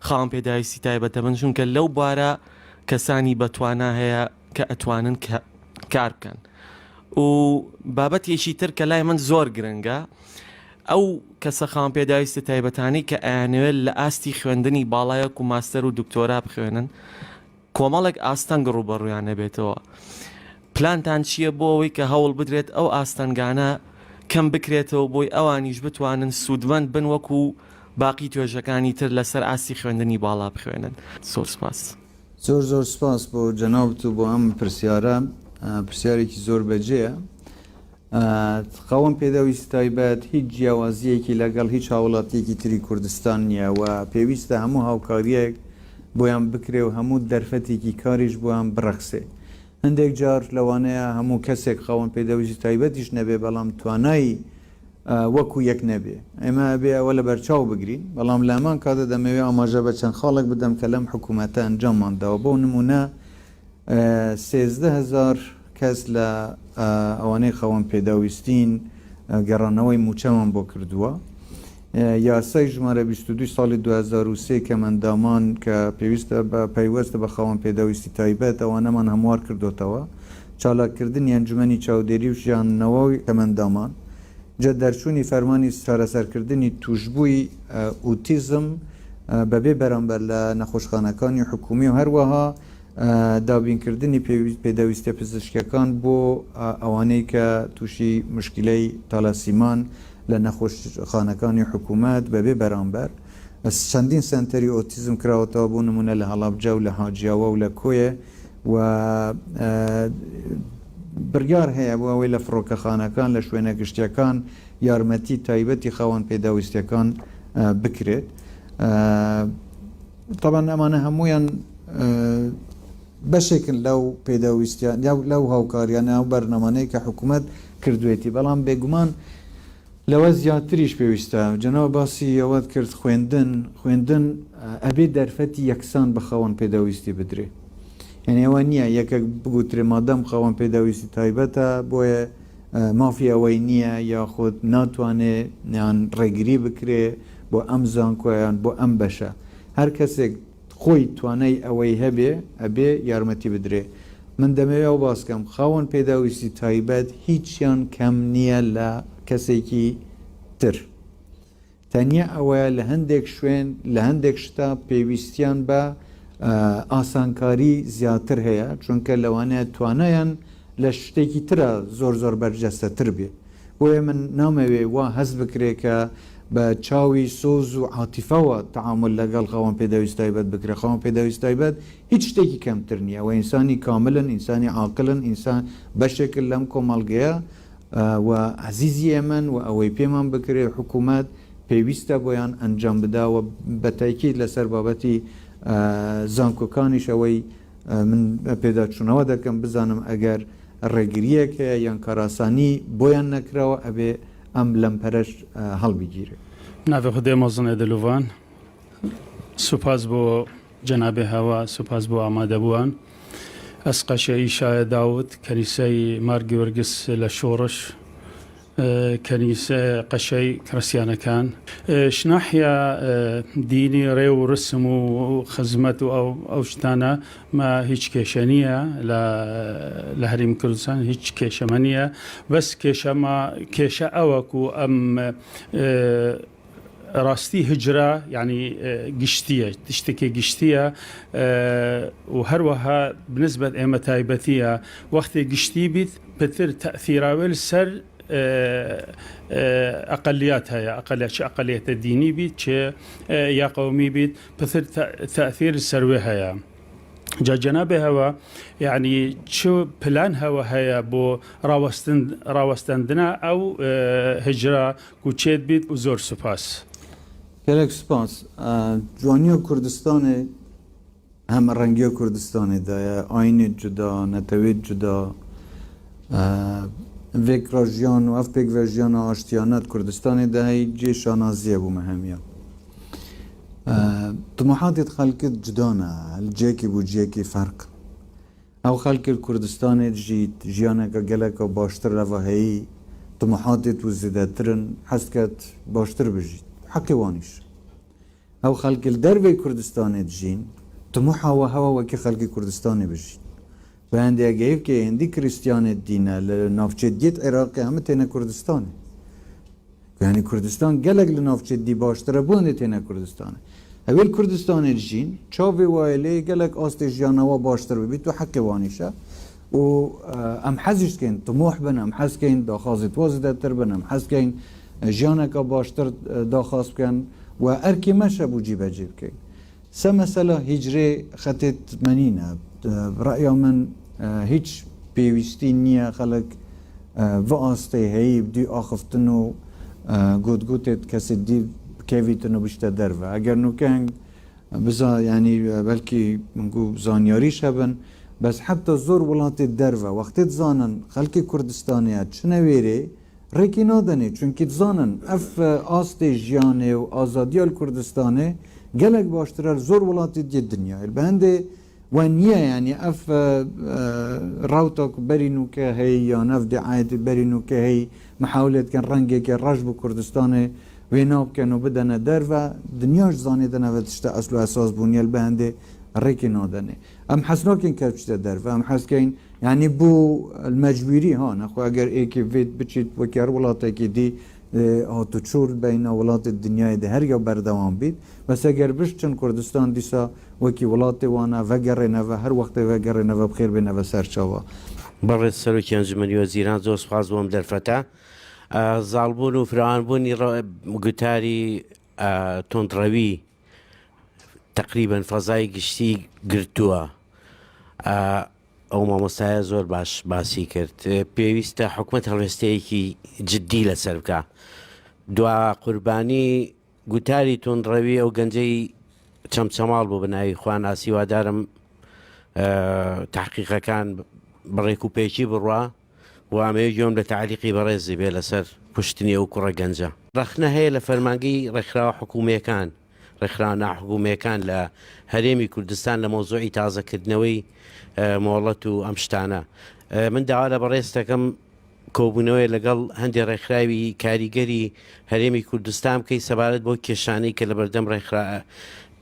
خاوەن پێداویستی تایبەتە من چونکە لەو بارە کەسانی بەتوانە هەیە کە ئەتوانن کار بکەن و بابەتێکی تر کە لای من زۆر گرنگە ئەو کەسە خاوەن پێداویستە تایبەتانی کە ئەیانوێت لە ئاستی خوێندنی باڵایەک و ماستەر و دکتۆرا بخوێنن کۆمەڵێک ئاستەنگ ڕوبەڕوویان نەبێتەوە پلانتان چییە بۆ ئەوەی کە هەوڵ بدرێت ئەو ئاستەنگانە کەم بکرێتەوە بۆی ئەوانیش بتوانن سوودمەند بن وەکو باقی توێژەکانی تر لەسەر ئاستی خوێندنی باڵا بخوێنن زۆر سپاس زۆر سپاس بۆ جەنابەت و بۆ ئەم پرسیارە پرسیارێکی زۆر بەجێە خاوەن پێداویستی تایبەت هیچ جیاوازیەکی لەگەڵ هیچ هاوڵاتیەکی تری کوردستان نییە و پێویستە هەموو هاوکاریەک بۆیان بکرێ و هەموو دەرفەتێکی کاریش بۆیان بڕەخسێ هەندێک جار لەوانەیە هەموو کەسێک خاوەن پێداویستی تایبەتیش نەبێ بەڵام توانایی وەکو یەک نەبێ ئێمە بێ ئەوە لە بەرچاو بگرین بەڵام لەمان کاتە دەمەوێت ئاماژە بە چەند خاڵێک بدەم کە لەم حکوومەتە ئەنجاممانداوە بۆ نمونە 13,000 کەس لە ئەوانەی خاوەن پێداویستین گەڕانەوەی موچەمان بۆ کردووە یاسای ژمارە 22 ساڵی 2023 کە مندامان کە پەیوەستە بە خاوەن پێداویستی تایبەت ئەوانەمان هەموار کردوتەوە چالاکردنی ئەنجومەنی چاودێری و ژیاننەوەی کەمەندامان جە دەرچوونی فەرمانی چارەسەرکردنی توشببووی ئوتیزم بەبێ بەرامبەر لە نەخۆشخانەکانی حکومی و هەروەها دابینکردنی پێداویستە پزیشکەکان بۆ ئەوانەی کە تووشی مشکلەی تالاسیمان لە نەخۆشخانەکانی حکوومەت بەبێ بەرامبەر چەندین سنتەری ئۆتیزم کراوەتەوە بوو نمونە لە هەڵابجە و لە حاجیاوە و لە کۆیە و بڕیار هەیە بۆ ئەوەی لە فڕۆکەخانەکان لە شوێنە گشتیەکان یارمەتی تایبەتی خاوەن پێداویستەکان بکرێت. طبعا ئەمانە هەمویان بەشێکن لەو پێداویستیان لەو هاوکاریانە و بەرنامانەی کە حکوومەت کردوێتی بەڵام بێگومان لەوە زیاتریش پێویستە جەنەوە باسی ئەوەت کرد خوێندن ئەبێ دەرفەتی یەکسان بە خاوەن پێداویستی بدرێ یعنی ئەوە نییە یەکێک بگوترێ مادەم خاوەن پێداویستی تایبەتە بۆیە مافی ئەوەی نییە یاخود ناتوانێت یان ڕێگیری بکرێ بۆ ئەم زانکۆیان بۆ ئەم بەشە هەر کەسێک خۆی توانای ئەوەی هەبێ ئەبێ یارمەتی بدرێ من دەمەوێت ئەو باسکەم خاوەن پێداویستی تایبەت هیچیان کەم نییە لە کەسێکی تر تەنیا ئەوەیە لە هەندێک شوێن لە هەندێک شتا پێویستیان بە ئاسانکاری زیاتر هەیە چونکە لەوانەیە توانایان لە شتێکی ترە زۆر بەرجەستەتر بێ بۆیە من نامەوێ وا هەست بکرێ کە بە چاوی سۆز و عاتیفەوە تعامل لەگەڵ خاوەن پێداویست تایبەت بکرێ خاوەن پێداویست تایبەت هیچ شتێکی کەمتر نییە ئەوە ئینسانی کاملن ئینسانی عاقلن ئینسان بەشێکل لەم کۆمەڵگەیە و عزیزی ئێمن و ئەوەی پێمان بکرێ حکوومەت پێویستە بۆیان ئەنجام بداوە بە تاکید لەسەر بابەتی زانکۆکانیش ئەوەی من پێداچوونەوە دەکەم بزانم ئەگەر ڕێگریەک هەیە یان کاراسانی بۆیان نەکراوە ئەبێ ئەم لەمپەرش هەڵبیگیرێ. ناوێ خودێ مەزنێ دەلوڤان سوپاس بۆ جەنابێ هەوا سوپاس بۆ ئامادەبووان ئەس قەشەی شایە داوت کەنیسەی مارگی وەرگس لە شۆڕش کەنیسە قەشەی کڕسیانەکان شناحیا دینی ڕێ و ڕسم و خزمەت و ئەو شتانە ما هیچ کێشە نییە لە هەریم کوردستان هیچ کێشەمە نییە بەس کێشە ئەوەکو ئەم ڕاستی هجرا ینی گشتیە تشتێکی گشتیە و هەروەها بنسبەت ئێمە تایبەتیە وەختی گشتی بیت پتر تەثیراوێل سەر ئەقلیات هەیە ئەقلیەتە دینی بیت چێ یا قەومی بیت پتر تەثیر سەروێ هەیە جا جەنابێ هەوە یعنی چ پلان هەوە هەیە بۆ ڕاوەستاندنا ئەو هجرا کوچێت بیت و زۆر سوپاس gelek spas Ciwaniya Kurdistanê heme rengiya Kurdistanê de ye aynê cuda netewê cuda vêk rajiyan û ev pêk vejiyana aştiyanet Kurdistanê de hey cê şanaziye bû me hemiya Timohatê xelkê cuda ne li ciyekê bû ciyekê ferq ew xelkê Kurdistanê jî jiyaneka geleka baştir reva heyî timohatê û zêdetirin hesket baştir bijît حقی وانیش ئەو خەڵکی دەربەی کوردستانی دژین تموحەوە هەوە وەکی خەڵکی کوردستانی بژین بە هەندێکگەیف کە هندی کریسیانێت دینە لە ناوچێت دیت عێراقی هەمە تێنە کوردستانی یعنی کوردستان gelek li navçê dî baştir e bûnê têne Kurdistanê hewêl Kurdistanê dijîn çavê wayê lê gelek astê jiyana we baştir bibît û heqê wanîş e û em hezî dikein timoh bin em hez kein daxwazê twa zêdetir bin em hez kein جیانێکە باشتر داخواست بکەن و ئەرکی مەشە بوو جیبەجێ بکەین سە مەسەلە هیجرێ خەتێت منینە ڕأیا من هیچ پێویستی نییە خەڵک vê astê heyî dî axiftin û gotgotê kesê dî kevîtin û bişte derve eger nûkeng biza yanî belkî min got zanyarîş hebin bes heta zor welatê derve wextê dizanin xelkê Kurdistanê ya çine wêrê ڕێکی نادەنێ چونکی دزانن ئەف ئاستێ ژیانێ و ئازادیال کوردستانê gelek baştir zor welatê diyê dinyayê bi hindê we niye yanî ev rawta ku berî nûke heyî yan ev diayetê berî nûke heyî mihawletken rengeke reş bi Kurdistanê وێناوکەن و بدەنە دەرە دنیاش زانێدەنەوە تشتە ئەسل و ئەساس بوونیە بە هەندێ ڕێکی نادەنێ ئەم حەزناکەین کە بچتە دەرە ئەم حەزکەین یعنی بوو مەجبوری ها نەخوا ئەگەر ئێکی vێت بچیت وەکیار وڵاتێکی دی هاتوچۆر بینە وڵاتی دنیای هەرگە بەردەوام بیت بەس ئەگەر بشتن کوردستان دیسا وەکی وڵاتی وانە ڤەگەڕێنەوە هەر وەختە ڤەگەڕێنەوە بخێر بێنەوە سەرچاوە بەڕێز سەرۆکی ئەنجومەنی وەزیران زۆر سوپاس بۆم دەرفەتە زاڵبوون و فراوانبوونی گوتاری تۆندڕەوی تقریبەن فەزای گشتی گرتووە ئەو مامۆستایە زۆر باش باسی کرد پێویستە حکوومەت هەڵوێستەیەکی جددی لەسەر بکە دوا قوربانی گوتاری تۆندڕەوی ئەو گەنجەی چەمچەماڵ بوو بناوی خوان ئاسیوادارم تحقیقەکان بڕێک و پێکی بڕوا وامەیە گوێم لە تعلیقی بەڕێزی بێ لەسەر پشتنی ئەو کوڕە گەنجە ڕەخنە هەیە لە فەرمانگەی ڕێکخراوە حکوومەکان ڕێکخراوە ناحکوومەکان لە هەرێمی کوردستان لە مۆزوعی تازەکردنەوەی مۆڵەت و ئەم شتانە من داوا لە بەڕێز دەکەم کۆبوونەوەی لەگەڵ هەندێک ڕێکخراوی کاریگەری هەرێمی کوردستان بکەی سەبارەت بۆ کێشانەی کە لە بەردەم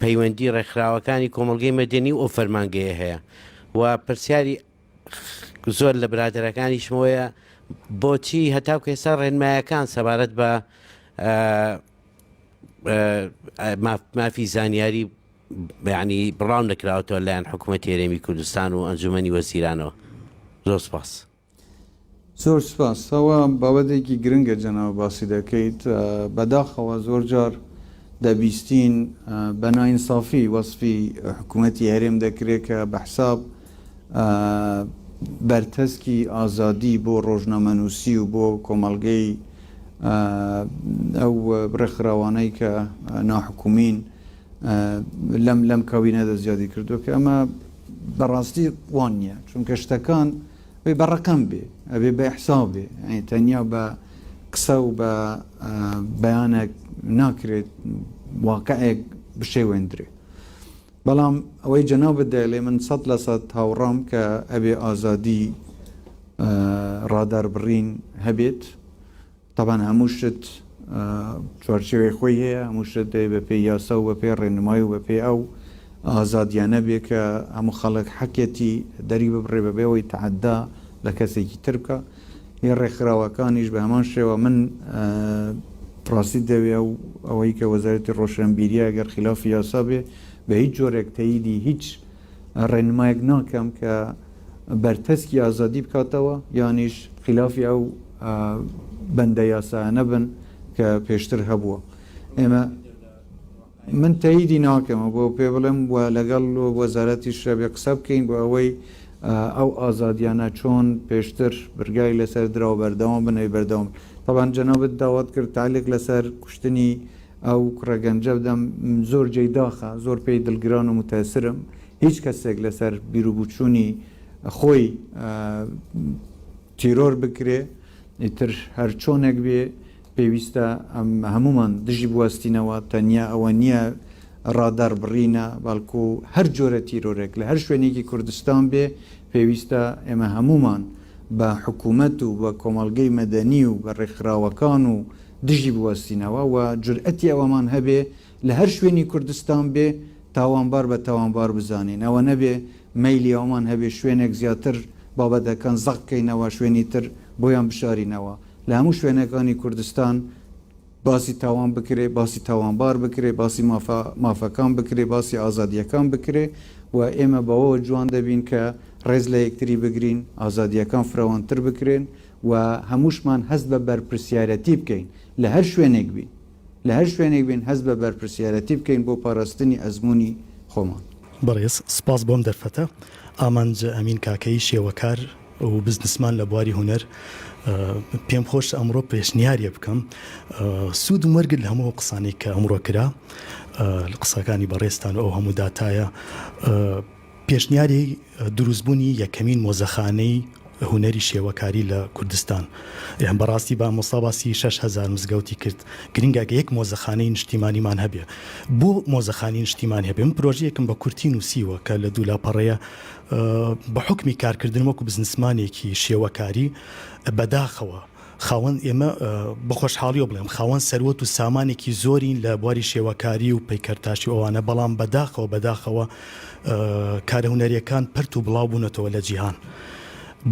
پەیوەندی ڕێکخراوەکانی کۆمەڵگەی مەدەنی و ئەو فەرمانگەیە هەیە و پرسیاری زۆر لە برادەرەکانیشمەوەیە بۆچی هەتاو کێسا ڕێنمایەکان سەبارەت بە مافی زانیاری ینی بڕاو نەکراوەوە لایەن حکوومەتی هەرێمی کوردستان و ئەنجومەنی وەزیرانەوە زۆر سپاس زۆر سپاس ئەوە بابەتێکی گرنگە جەناوە باسی دەکەیت بەداخەوە زۆر جار دەبیستین بە نائینسافی وەسفی حکوومەتی هەرێم دەکرێت کە بە حساب بەرتەسکی ئازادی بۆ ڕۆژنامەنووسی و بۆ کۆمەڵگەی ئەو ڕێکخراوانەی کە ناحکومین لەم کاوینەدا زیادی کردو کە ئەمە بەڕاستی وان نییە چونکە شتەکان بەڕەکەم بێ ئەبێ بە حساب بێ تەنیا بە قسە و بە بەیانێک ناکرێت واقعێک بشێوێندرێ بەڵام ئەوەی جەنابەت دەیڵێ من 100% هاوڕام کە ئەبێ ئازادی ڕاداربڕین هەبێت تەبان هەموو شت چوارچێوەی خۆی هەیە هەموو شت بە پێی یاسا و بە پێی ڕێنمایی و بە پێی ئەو ئازادیانە بێ کە هەموو خەڵک حەکێتی دەری ببڕێ بەبێەوەی تەعەدا لە کەسێکی تر بکە هێ ڕێکخراوەکانیش بە هەمان شێوە من ڕاستی دەوێ ئەوەی کە وەزارەتی ڕۆشنبیریە ئەگەر خلافی یاسا بێ بە هیچ جۆرێک تەییدی هیچ ڕێنمایەک ناکەم کە بەرتەسکی ئازادی بکاتەوە یانیش خلافی ئەو بەندە یاسایە نەبن کە پێشتر هەبووە ئێمە من تەییدی ناکەمە بۆ پێ بڵێم وە لەگەڵ وەزارەتی شەبێ قسە بکەین بۆ ئەوەی ئەو ئازادیانە چۆن پێشتر برگای لەسەر دراوە بەردەوام بنەوەی بەردەوام طبعاً جەنابەت داوات کرد تعلیق لەسەر کوشتنی ئەو کوڕەگەنجە بدەم زۆر جێداخە زۆر پێی دڵگران و متەسرم هیچ کەسێک لەسەر بیرروبووچوونی خۆی تیرۆر بکرێ ئیتر هەر چۆنێک بێ پێویستە هەمومان دژی بوەستینەوە تەنیا ئەوە نییە ڕادار بڕینە بەڵکو هەر جۆرە تیرۆرێک لە هەر شوێنێکی کوردستان بێ پێویستە ئێمە هەمومان بە حکوومەت و بە کۆمەڵگەی مەدەنی و بە ڕێکخراوەکان و دژی بوەستینەوە و جورئەتی ئەوەمان هەبێ لە هەر شوێنی کوردستان بێ تاوانبار بە تاوانبار بزانین ئەوە نەبێ مەیلی ئەومان هەبێ شوێنێک زیاتر بابەتەکان زەقکەینەوە شوێنی تر بۆیان بشارینەوە لە هەموو شوێنەکانی کوردستان باسی تاوان بکرێ باسی تاوانبار بکرێ باسی مافەکان بکرێ باسی ئازادیەکان بکرێ و ئێمە بەوە جوان دەبین کە ڕێز لە یەکتری بگرین ئازادیەکان فراوانتر بکرێن و هەمووشمان هەست بە بەرپرسیارەتی بکەین لە هەر شوێنێک بین لە هەر شوێنێک بین هەست بە بەرپرسیارەتی بکەین بۆ پاراستنی ئەزمموی خۆمان بەڕێز سپاس بۆم دەرفەتە ئامانج ئەمین کاکەی شێوەکار و بزنسمان لە بواری هوەر پێم خۆش ئەمڕۆ پێشنیاریە بکەم سوود و وەرگرت لە هەموو قسانەی کە ئەمڕۆ کرا لە قسەکانی بەڕێستان و ئەو هەموو داتایە پێشنیاری دروستبوونی یەکەمین مۆزەخانەی هوەری شێوەکاری لە کوردستان بەڕاستی با مۆساباسی 6,000 مزگەوتی کرد گرنگاگە یەک مۆزەخانەی نیشتیمانیمان هەبێ بۆ مۆزەخانی نیشتیمان هەبێ من پرۆژەیەکم بە کورتی نووسیوە کە لە دوو لاپەڕەیە بە حکمی کارکردن وەکو بزنسمانێکی شێوەکاری بەداخەوە خاوەن ئێمە بەخۆشحاڵیەوە بڵێم خاوەن سەروەت و سامانێکی زۆرین لە بواری شێوەکاری و پەیکەرتاشی ئەوانە بەڵام بەداخەوە کارە هونەریەکان پرت و بڵاو بوونەتەوە لە جیهان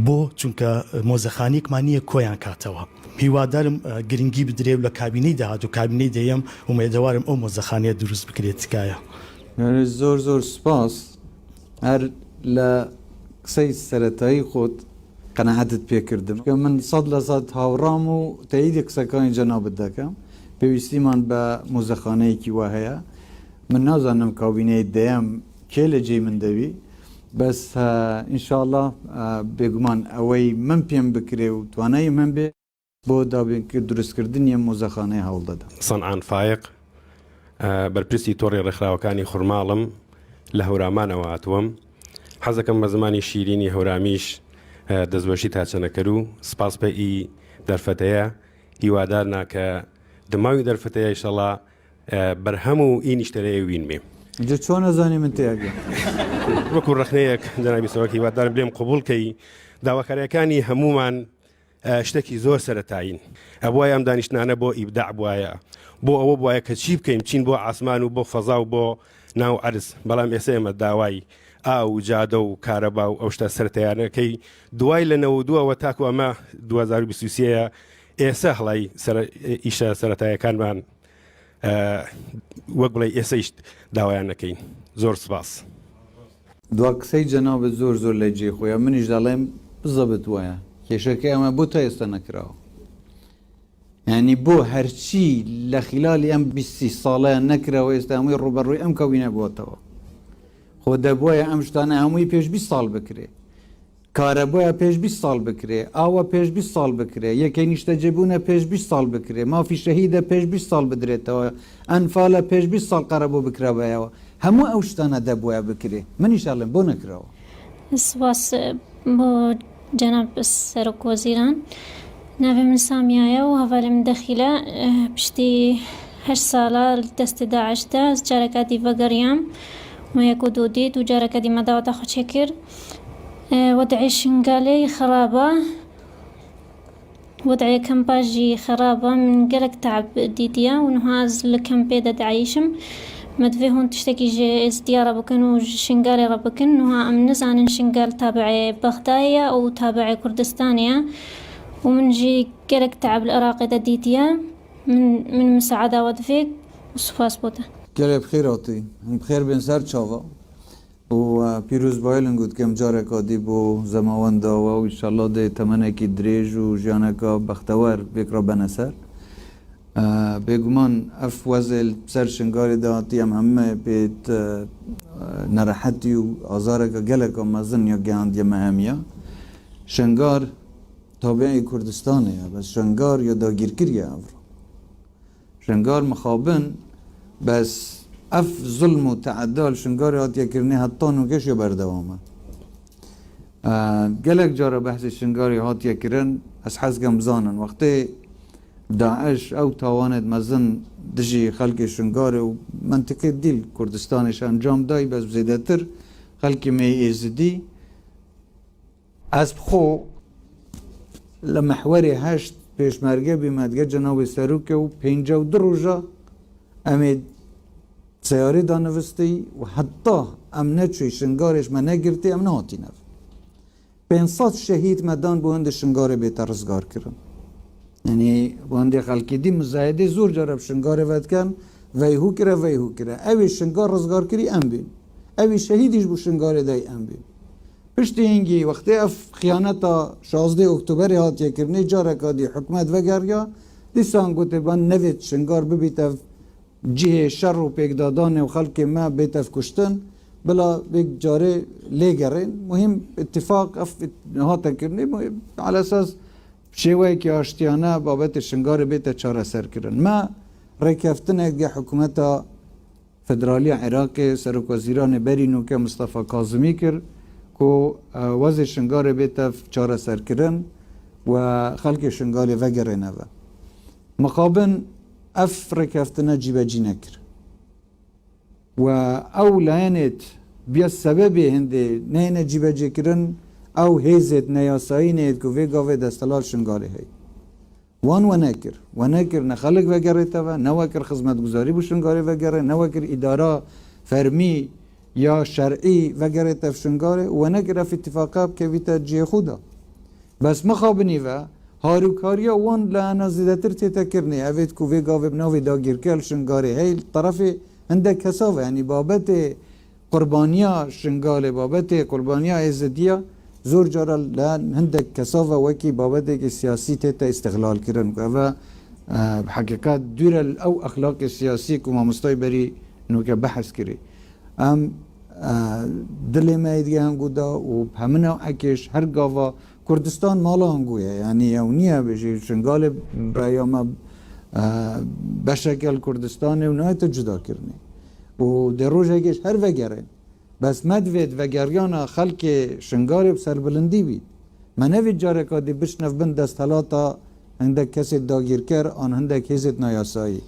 بۆ چونکە مۆزەخانێکمان نییە کۆیان کاتەوە هیوادارم گرنگی بدرێ لە کابینەی داهات و کابینەی دەیەم ومێدەوارم ئەو مۆزەخانەیە دروست بکرێت تکایە زۆر سپاس هەر لە قسەی سەرەتایی خۆت قەنەعەتت پێکردم کە من 100% هاوڕام و تاییدی قسەکانی جەنابەت دەکەم پێویستیمان بە مۆزەخانەیەکی وا هەیە من نازانم کابینەی دەیەم کێ لە جێی من دەوی بەس ئینشاءالله بێگومان ئەوەی من پێم بکرێ و توانایی من بێ بۆ دروستکردنی مۆزەخانەی هەوڵ دەدەم سەنعان فایق بەرپرسی تۆڕی ڕێکخراوەکانی خوڕماڵم لە هەورامانەوە هاتووەم حەزەکەم بە زمانی شیرینی هەورامیش دەستبەشی تاچەنەکەر و سپاس بە ئی دەرفەتەیە هیوادار ناکە دماوی دەرفەتەیە ئیشەڵا بەرهەم و ئی نیشتەرەیە وین بێ چۆن نەزانی من تێگە وەکو ڕخنەیەک جەنابی سەرۆک هیوادارم بێم قبولکەی داواکاریەکانی هەمومان شتێکی زۆر سەرەتایین ئەبووایە ئەم دانیشتانە بۆ ئیبداع بواە بۆ ئەوە بواە کە چی بکەین چین بۆ ئاسمان و بۆ فەزا و بۆ ناو عرس بەڵام ئێستا ئێمە داوای ئاو جادە و کارەبا و ئەو شتە سەرەتایانەکەی دوای لە 92ەوە تاکو ئەمە 2023 ئێستا هەڵای ئیشە سەرەتایەکانمان وەک بڵێ ئێسەیشت داوایان نەکەین زۆر سپاس دوا قسەی جەنابەت زۆر لە جێ خۆیان منیش دەڵێم بزەبت وایە کێشەکە ئەمە بۆ تا ئێستا نەکراوە ینی بۆ هەرچی لە خلالی ئەم 20 ساڵیان نەکراوە ئێستا هەمووی ڕوبەڕووی ئەم کەوینە بووەتەوە خۆ دەبواە ئەم شتانە هەمووی پێش 20 ساڵ بکرێ کارەبایە پێش 20 ساڵ بکرێ ئاوە پێش 20 ساڵ بکرێ یەکەی نیشتە جێبوونە پێش 20 ساڵ بکرێ مافی شەهیدە پێش 20 ساڵ بدرێتەوە ئەنفالە پێش 20 ساڵ قەرەبوو بکرابایەوە هەموو ئەو شتانە دەبواە بکرێ منیشاڵێم بۆ نەکراوە سواس بۆ جەناب سەرۆک وەزیران ناوێ من سامیایە و هەڤالم دەخیلە پشتی 8 ساڵە دەستی داعشدا جارەکاتی ڤەگەڕیام وەیەک و دوودیت و جارەکەتی مەداوەتە خۆچێ کرد وەدعی شنگالەی خراپە وەدعی کەمپاژی خراپە من گەلک تعب دیتیە و نهاز لە کەمپێ دەدعیشم مدوێ هۆن تشتێکی ژێ ئێزدیارە بکەن و شنگالی ڕە بکەن وها ئەم نزانن شنگال تابعی بەغدایە و تابعی کوردستانیە و منجی گەلک تعب لە عێراقی دەدیتیە من مساعداوە دفێک و سوپاس بۆتە گەلێ بخێرەوەتی بخێر بێن سەر چاوە و پیرۆز بایلن گوت کەم جارێکادی بۆ زەماوەنداوە و ئیشەڵڵا دێ تەمەنێکی درێژ و ژیانەکە بەختەوەر بێکڕە بەنەسەر بێگومان ئەف وەزل سەر شنگاری داهاتی ئەم هەممە بێت نەرەحەتی و ئازارێکە گەلێکە مەزن یا گەیاندیە مەهەمیە شنگار تابعی کوردستانەیە بەس شنگار یا داگیرکریە ئەڤڕۆ شنگار مخابن بەس ئەف زڵم و تعدال شنگاری هاتیەکردنی هەتان و گەشە بەردەوامە گەلێک جارە بەحسی شنگاری هاتیەکردن ئەس حەزگەم بزانن وەختێ داعش ئەو تاوانێت مەزن دژی خەڵکی شنگارێ و منتیقی دیل کوردستانیش ئەنجام دای بەس زێدەتر خەڵکی مێ ئێزدی ئەس بخۆ لە مەحوەری هەشت پێشمەرگە بیمەدگە جەناوی سەرۆکە و 52 ڕۆژە ئەمێ سیاری دانوستی و حتا ئەم نەچووی شنگارێشمە نەگرتی ئەم نهاتینەف 500 شەهید مەدان بۆ هەندە شنگارێ بێتە ڕزگارکردن یعنی بۆ هەندێ خەڵکی دی مزایدەی زۆر جارە شنگارێ ڤەتکەن ڤەیهوو کرە ئەوێ شنگار ڕزگارکردی ئەم بین ئەوی شەهیدیش بوو شنگارێ دای ئەم بین پشتی هنگی وەختێ ئەف خیانەتە 16 ئۆکتۆبەری هاتیەکردنی جارێکا دی حکومەت ڤەگەڕیا دیسان گوتێ بان نەوێت شنگار ببیتە جهێ شەڕ و پێکدادانێ و خەڵکی مە بێتە کوشتن بلا بێک جارێ لێگەڕێن مهم اتفاق ئەف هاتەکردنی على ئەساس شێوەیەکی ئاشتیانە بابەتی شنگارە بێتە چارەسەرکردن مە ڕێککەفتنێک گە حکوومەتە فدرالی عێراقی سەرۆکوەزیرانی بەری نوکە مستەفا کازمی کرد کو وەزی شنگارە بێتە چارەسەرکردن و خەڵکی شنگاری ڤەگەڕێنەوە مقابن ئەف ڕێککەفتنە جیبەجی نەکرد و ئەو لایەنێت بیا سەبەبێ هەندێ نەیەنە جیبەجێکردن ئەو هێزێت نەیاسایی نێت و vê gavê destelar şingarê hey وان وناكر نخلق وگرتوا نواكر خدمت گزاری بشنگاره وگره نواكر اداره فرمی یا شرعی وگرت فشنگاره وناكر في اتفاقات كويتا جي خودا بس مخابني و هاروكاريا وان لانا زيادتر تتكرني افيت كو فيغا بناوي داغير كل شنگاره هي الطرف عندك كسافه يعني بابت قربانيا شنگاله بابت قربانيا ازديا زور جارا لان عندك كسافه وكي بابت سياسي تتا استغلال كرن و بحقيقات دور او اخلاق السياسي كما مستيبري نوكا بحث كري ام دل ما يدي هنگودا و همنا اكيش هر گاوا كردستان مالا هنگويا يعني يونيا بيجي شنگال برايما بشكل كردستان ونهاية جدا كرني و دروج هيكش هر وگره بس مدويد وگريانا خلق شنگال بسر بلندي بي ما نويد جاركا دي بشنف بند دستهلاتا عندك كسي داگير كر آن عندك هزت نياسائي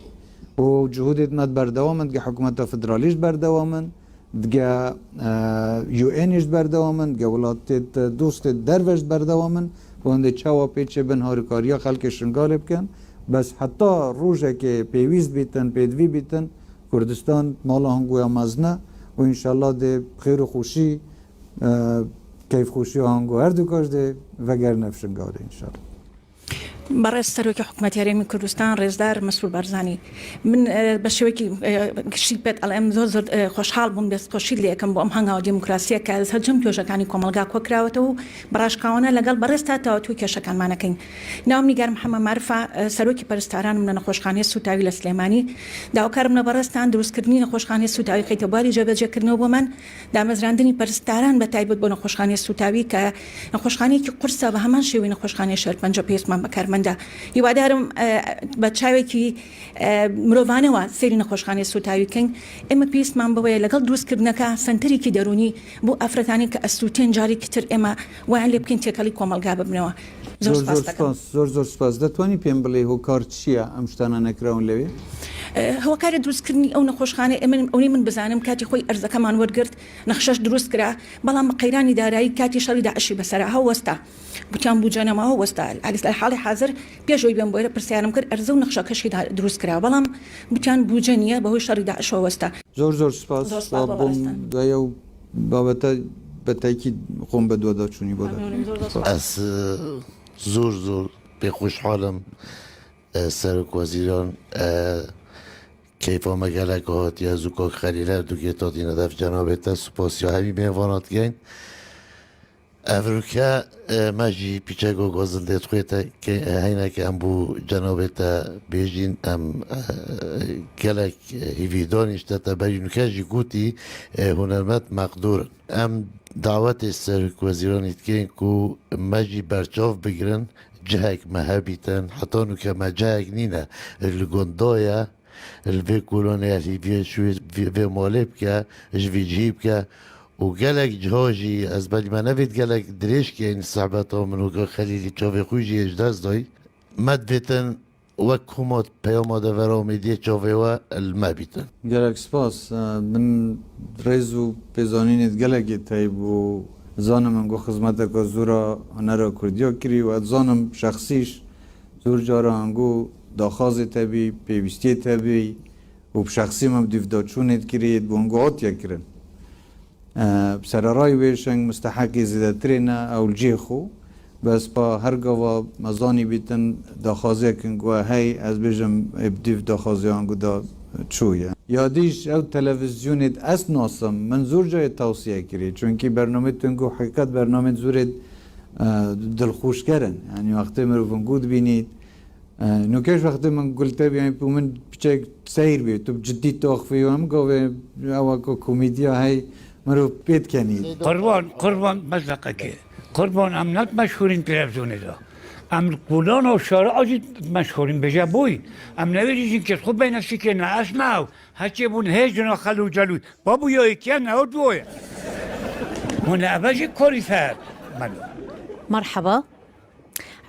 و جهودت مد بردوامن دقى حكومتا فدراليش بردوامن دقى يو انش بردوامن دقى ولاتت دوست دروش بردوامن و هنده چاوا پیچه بن هاروکاریا خلق شنگال بکن بس حتی روژه که پیویز بیتن پیدوی بیتن کردستان مالا هنگویا مزنه و انشالله ده خیر و خوشی کیف خوشی هنگو هر دو کاش ده وگر نفشنگاله انشالله برای سروکی حکومتی هرمی کردستان رزدار مسئول برزانی من بشوکی شیپت الان زود خوشحال بودم بس خوشیل لیکم با امهنگا و دموکراسی که از هجوم کیوش کانی کاملگا کوکراوت و براش کاونه لگال برستا تا تو کیوش کان مانکین نام نیگر محمد معرفه سروکی پرستاران من خوشخانه سوتاوی لسلیمانی داو کارم نبرستان دروس کردنی خوشخانه سوتاوی خیتباری جبهه کردنو با من دامز راندنی پرستاران بتایبت بون خوشخانه سوتاوی که خوشخانه کی قرصه و همان شوی خوشخانه شهر پنجاب پیس من بکار ده یوادارم بچه‌ای که مروانه و سری نخوشخانه سوتاوی کن اما پیس من بوی لگل دروس کردن که سنتری که درونی بو افرادانی که استوتین جاری کتر اما وان لبکن تکلی کامل گاب بنوا زور سپاس دتوانی پیم بلی هو کار چیه امشتانا نکراون لوی هو کار دروس کردنی او نخوشخانه من بزنم کاتی خوی ارز کمان ورگرد نخشش دروس کرا بلام قیرانی دارایی کاتی شری داعشی بسرها هو وستا بتيان بوجانا ما هو وستال على الحالة حاضر بيجوا يبين بويرة برسيارم كر أرزو نخشى كشي دروس كرا بلام بتيان بوجانية بهو شر داعش هو وستا زور سپاس بابم دايو بابتا بتأكيد قوم بدودا شوني بودا از زور بخوش حالم سرک وزیران کیفا مگلک هاتی از اوکاک خلیلر دو که تا دین دف جنابت سپاس یا همی میوانات گین افریقا ماجی پیچگو گازنده خویتا که هینا که ام بو جنابتا بیجین ام گلک هیویدانش تا برینو که گوتی هنرمند مقدور ام دعوت سرک وزیران اتکین کو ماجی برچاف بگیرن جهک مهبیتن حتی نو که ما جهک نینه الگندایا الوی کلونه الهیوی شوی وی مالب که جوی جیب که و گلک جهاجی از بلی من نوید گلک دریش که این صحبت ها منو که خلیلی چاوی خویجی اجداز دای مد بیتن وک همات پیاماد ورامیدی چاوی و المبیتن گلک سپاس من ریزو پیزانینت گلکی تایب و زانم من گو خدمت که زورا هنر کردیا کری و زانم شخصیش زور جارا هنگو داخاز تبی پیوستی تبی و بشخصی من دیفداچونت کرید بونگو آتیا کرن بسرارای ویشنگ مستحقی زیده ترینه او الجیخو بس با هر گوا مزانی بیتن داخازی کنگو هی از بیجم ابدیف داخازی هنگو دا چویه یادیش او تلویزیونت از ناسم من زور جای توصیه کری چونکی برنامه تنگو حقیقت برنامه زورت دلخوش کرن یعنی وقتی مروفن گود بینید نوکش وقتی من گلته بیایم پو من بچه سیر بید تو جدی تاخفی و هم گوه او کومیدیا هی مرو پیت کنید قربان مزلقه قربان امنات مشهورین تلویزیونه دا ام کلان و شارع آجید مشهورین بجا بوی ام نویدیشین که خوب بینستی که نه اسمعو هچی بون هیجنا خلو جلود بابو یا یکی نه او دویه من اباجی کاری فرد مرحبا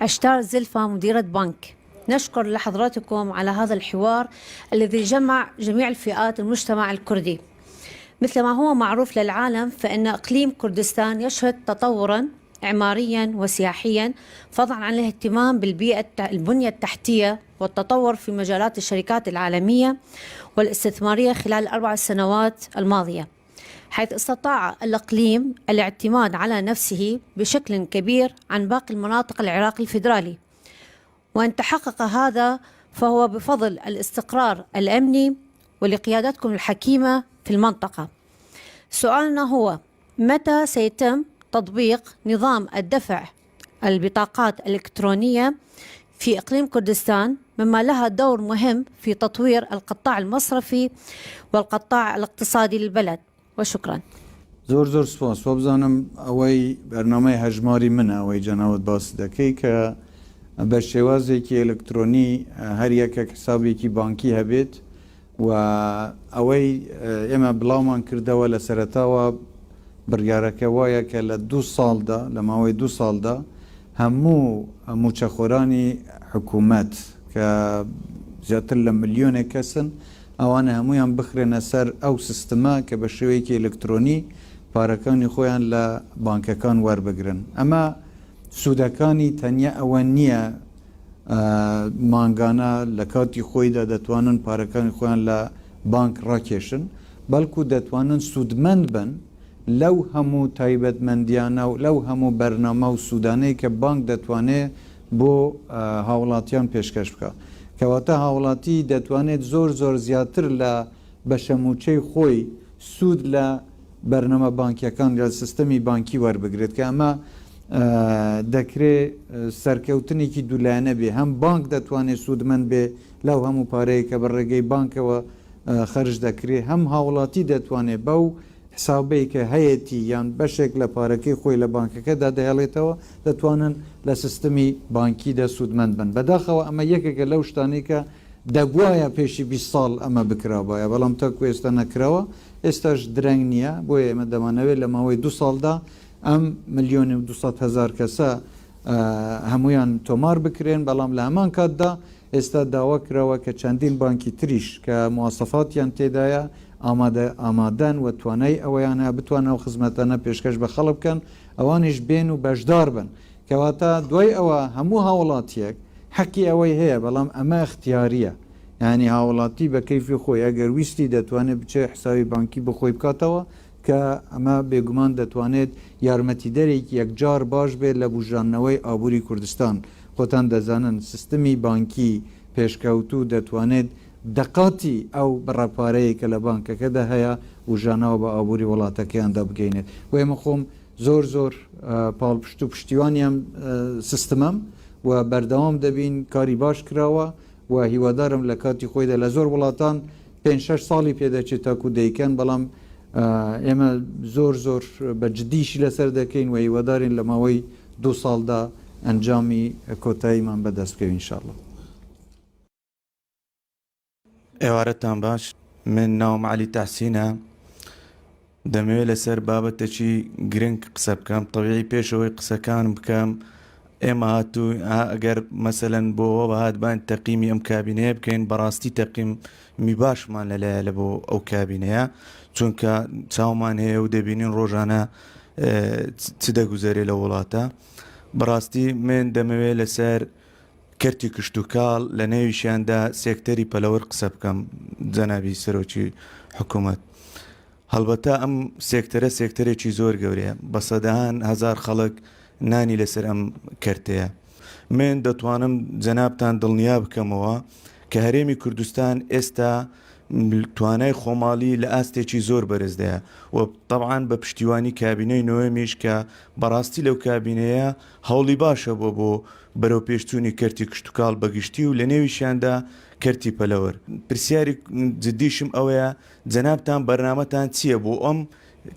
عشتار زلفة مديرة بنك نشكر لحضراتكم على هذا الحوار الذي جمع جميع الفئات المجتمع الكردي مثل ما هو معروف للعالم فإن إقليم كردستان يشهد تطوراً إعماريا وسياحيا، فضلا عن الاهتمام البنية التحتية والتطور في مجالات الشركات العالمية والاستثمارية خلال ال4 سنوات الماضية، حيث استطاع الإقليم الاعتماد على نفسه بشكل كبير عن باقي المناطق العراق الفيدرالي. وأن تحقق هذا فهو بفضل الاستقرار الأمني ولقيادتكم الحكيمة في المنطقة. سؤالنا هو: متى سيتم تطبيق نظام الدفع البطاقات الإلكترونية في إقليم كردستان، مما لها دور مهم في تطوير القطاع المصرفي والقطاع الاقتصادي للبلد؟ وشكرا. زور سپاس. وبزانم اوی برنامه هجماری من اوی جناوت باس دکی که به شوازی که الکترونی هر یک حسابی که بانکی هبید و اوی اما بلامان کرده و لسرتا و برگارکه وایه که ل2 سال دا لما اوی 2 سال دا همو موچخورانی حکومت که زیادتر لملیون کسن اوانه همویان بخرن سر او سیستما که به شوی که الکترونی پارکانی خویان لبانککان ور بگرن. اما سودکانی تنیا اوان نیه مانگانا لکاتی خوی دا دتوانن پارکانی خویان لبانک راکشن، بلکو دتوانن سودمند بن لو همو تایبت مندیانه و لو همو برنامه و سودانه که بانک دتوانه بو هاولاتیان پیشکش بکا. کواتا هاولاتی دتوانێت زۆر زیاتر لە بەشەموچەی خۆی سوود لە بەرنامە بانکیەکان لە سیستەمی بانکی وەربگرێت کە ئەمە دەکرێت سەرکەوتنێکی دوولایەنە بێ. هەم بانک دەتوانێت سوودمەند بێ لەو هەموو پارەیە کە بە ڕێگەی بانکەوە خەرج دەکرێت، هەم هاوڵاتی دەتوانێت بەو حسابەی کە هەیەی یان بەشێک لە پارەکەی خۆی لە بانکەکەدا دەهێڵێتەوە دەتوانن لە سیستەمی بانکیدا سوودمەند بن. بەداخەوە ئەمە یەکێکە لەو شتانەی کە دەگوایە پێشی 20 ساڵ ئەمە بکرابایە، بەڵام تاکو ئێستا نەکراوە، ئێستاش درەنگ نییە. بۆیە ئێمە دەمانەوێت لە ماوەی 2 ساڵدا ئەم 1,200,000 کەسە هەمویان تۆمار بکرێن، بەڵام لە هەمان کاتدا ئێستا داوا کراوە کە چەندین بانکی تریش کە مواسەفاتیان تێدایە ئامادەن و توانای ئەوەیانە بتوانە و خزمەتانە پێشکەش بە خەڵک بکەن، ئەوانیش بێن و بەشدار بن. کەواتە دوای ئەوە هەموو هاوڵاتیەک حەقی ئەوەی هەیە، بەڵام ئەمە اختیاریە، یعنی هاوڵاتی بە کەیفی خۆی ئەگەر ویستی دەتوانێت بچێ حساوی بانکی بخۆی بکاتەوە کە ئەمە بێگومان دەتوانێت یارمەتیدەرێکی یەکجار باش بێت لە بژانەوەی ئابووری کوردستان. خۆتان دەزانن سیستمی بانکی پێشکەوتوو دەتوانێت دقاتی ئەو بڕەپارەیە کە لە بانکەکەدا هەیە و ژانەوە بە ئابووری وڵاتەکەیاندا بگەینێت. و ئێمە خۆم زۆر پاڵپشت و پشتیوانیان سیستمم و بەردەوام دەبین کاری باش کراوە و هیوادارم لە کاتی خۆیدا لە زۆر وڵاتان 5-6 ساڵی پێدەچێت تاکو دەیکەن، بەڵام ئێمە زۆر بە جدیشی لەسەر دەکەین و هیوادارین لە ماوەی 2 ساڵدا ئەنجامی کۆتاییمان بەدەست بکەوین ئینشاءڵڵا. ئێوارەتان باش، من ناوم علی تەحسینە، دەمەوێت لەسەر بابەتێکی گرنگ قسە بکەم. طبیعی پێشەوەی قسەکانم بکەم ئێمە هاتوو ئەگەر مەسەلەن بۆەوە بەهاتبان تەقیمی ئەم کابینەیە بکەین، بەڕاستی تەقیمی باشمان لەلایە لە بۆ ئەو کابینەیە، چونکە چاومان هەیە و دەبینین ڕۆژانە چ دەگوزارێ لە وڵاتە. بەڕاستی من دەمەوێت لەسەر کەرتی کشت و کاڵ لە نێویشیاندا سێکتەری پەلەوەر قسە بکەم جەنابی سەرۆکی حکوومەت. هەڵبەتە ئەم سێکتەرێکی زۆر گەورەیە، بە سەدەهان هەزار خەڵک نانی لەسەر ئەم کەرتەیە. من دەتوانم جەنابتان دڵنیا بکەمەوە کە هەرێمی کوردستان ئێستا توانای خۆماڵی لە ئاستێکی زۆر بەرزدەیە و طبعاان بە پشتیوانی کابینەی نوێمیش کە بەڕاستی لەو کابینەیە هەوڵی باشە بۆ بەرەو پێشچوونی کەرتی کشتتوکاڵ بەگشتی و لە نێویشیاندا کەرتی پەلەوەر. پرسیاری جدیشم ئەوەیە جەنابتان بەرنامەتان چییە بۆ ئەم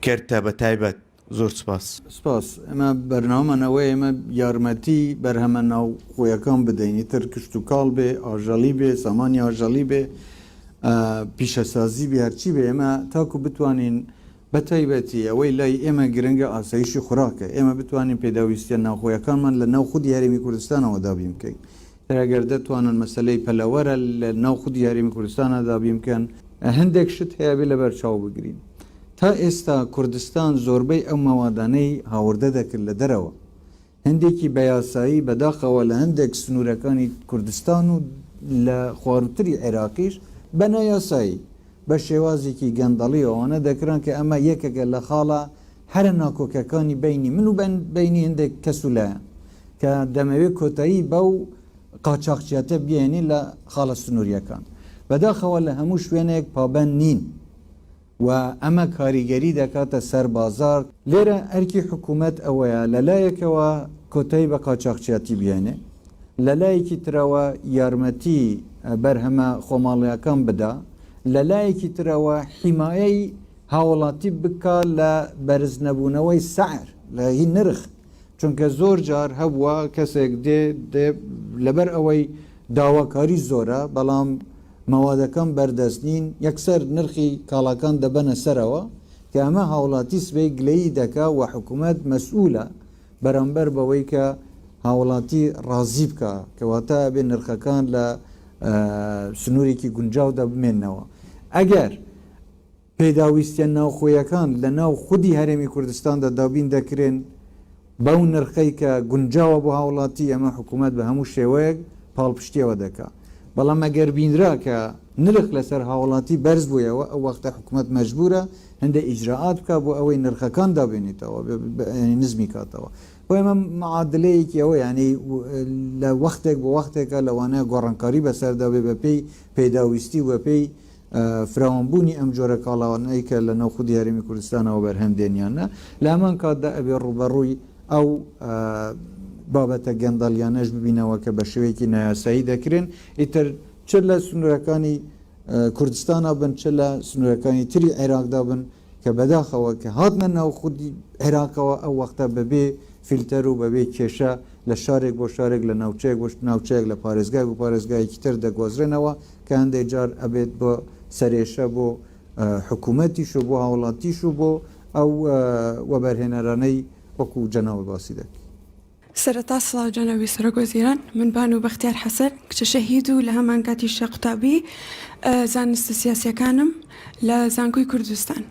کەرتە بە تایبەت؟ زۆر سپاس. ئەمە بەرنامەوەی ئێمە یارمەتی بەرهەمە ناو خۆیەکان بدەینی تر کشتتوکاڵ بێ، ئاژەڵی بێ، سامانی ئاژەڵی بێ، پیشەسازی بێ، هەرچی بێ، ئێمە تاکو بتوانین بە تایبەتی ئەوەی لای ئێمە گرنگە ئاسایشی خوراکە، ئێمە بتوانین پێداویستیان ناوخۆیەکانمان لە ناوخودی هەرێمی کوردستانەوە دابین بکەین. ئەگەر دەتوانن مەسلەی پەلەوەرە لە ناوخودی هەرێمی کوردستانە دابین بکەن، هەندێک شت هەیە بێ لەبەر چاو بگرین. تا ئێستا کوردستان زۆربەی ئەو مەوادانەی هاوردە دەکرد لە دەرەوە هەندێکی بە یاسایی بەداخەوە لە هەندێک سنوورەکانی کوردستان و لە خواروتری عێراقیش بە نایاسایی بە شێوازێکی گەندەڵی ئەوانە دەکران کە ئەمە یەکێکە لە خاڵە هەرە ناکۆکەکانی بینی من و بینی هەندێک کەسولایە کە دەمەوێت کۆتایی بەو قاچاقچیاتە بێنی لە خاڵە سنووریەکان بەداخەوە لە هەموو شوێنێک پابەند نین و ئەمە کاریگەری دەکاتە سەر بازار لێرە ئەرکی حکوومەت ئەوەیە لەلایەکەوە کۆتایی بە قاچاقچیاتی بێنێ لەلایەکی ترەوە یارمەتی بەرهەمە خۆماڵیەکان بدا لەلایەکی ترەوە حیمایەی هاوڵاتی بکە لە بەرز نەبوونەوەی سعر لە هی نرخ چونکە زۆر جار هەبووە کەسێک دێ لەبەر ئەوەی داواکاری زۆرە بەڵام مەوادەکان بەردەستنین یەکسەر نرخی کاڵاکان دەبەنە سەرەوە کە ئەمە هاوڵاتی سبەی گلەیی دەکا و حکوومەت مەسئولە بەرامبەر بەوەی کە هاوڵاتی ڕازی بکە کەواتە بێ نرخەکان لە سنوورێکی گونجاودا بمێنەوە ئەگەر پێداویستیان ناوخۆیەکان لە ناو خودی هەرێمی کوردستاندا دابین دەکرێن بەو نرخەی کە گونجاوە بۆ هاوڵاتی ئەمە حکوومەت بە هەموو شێوەیەک پاڵپشتیەوە دەکا بەڵام ئەگەر بینرا کە نرخ لەسەر هاوڵاتی بەرز بوویەوە ئەو وەختە حکوومەت مەجبورە هەندێک ئیجراعات بکە بۆ ئەوەی نرخەکان دابێنێتەوە نزمی کاتەوە بۆ ئێمە معادلەیەکی ئەوە ینی لە وەختێک بۆ وەختێکە لەوانەیە گۆڕانکاری بەسەردا بێ بە پێی پێداویستی و پێی فراوانبوونی ئەم جۆرە کاڵاوانەی کە لە ناو خودی هەرێمی کوردستانەوە بەرهەمدێنیانە لە هەمان کاتدا ئەبێ ڕوبەڕووی ئەو بابەتە گەندەڵیانەش ببینەوە کە بە شێوەیەکی نایاسایی دەکرێن ئیتر چ لە سنوورەکانی کوردستانە بن چ لە سنوورەکانی تری عێراقدا بن کە بەداخەوە کە هاتنە ناو خودی عێراقەوە ئەو وەختە بەبێ فیلتەر و بەبێ کێشە لە شارێک بۆ شارێک لە ناوچەیەک بۆ ناوچەیەک لە پارێزگای بۆ پارێزگایەکی تر دەگۆزرێنەوە کە هەندێک جار ئەبێت بۆ سەرێشە بۆ حکوومەتیش و بۆ هاوڵاتیش و بۆ ئەو وەبەرهێنەرانەی وەکو جەناوە باسی دەکەی سەرەتا سڵاو جەنابی سەرۆکوەزیران من بان و بەختیار حەسەن کچە شەهید و لە هەمان کاتی شەقوتابی زانستە سیاسیەکانم لە زانکۆی کوردستان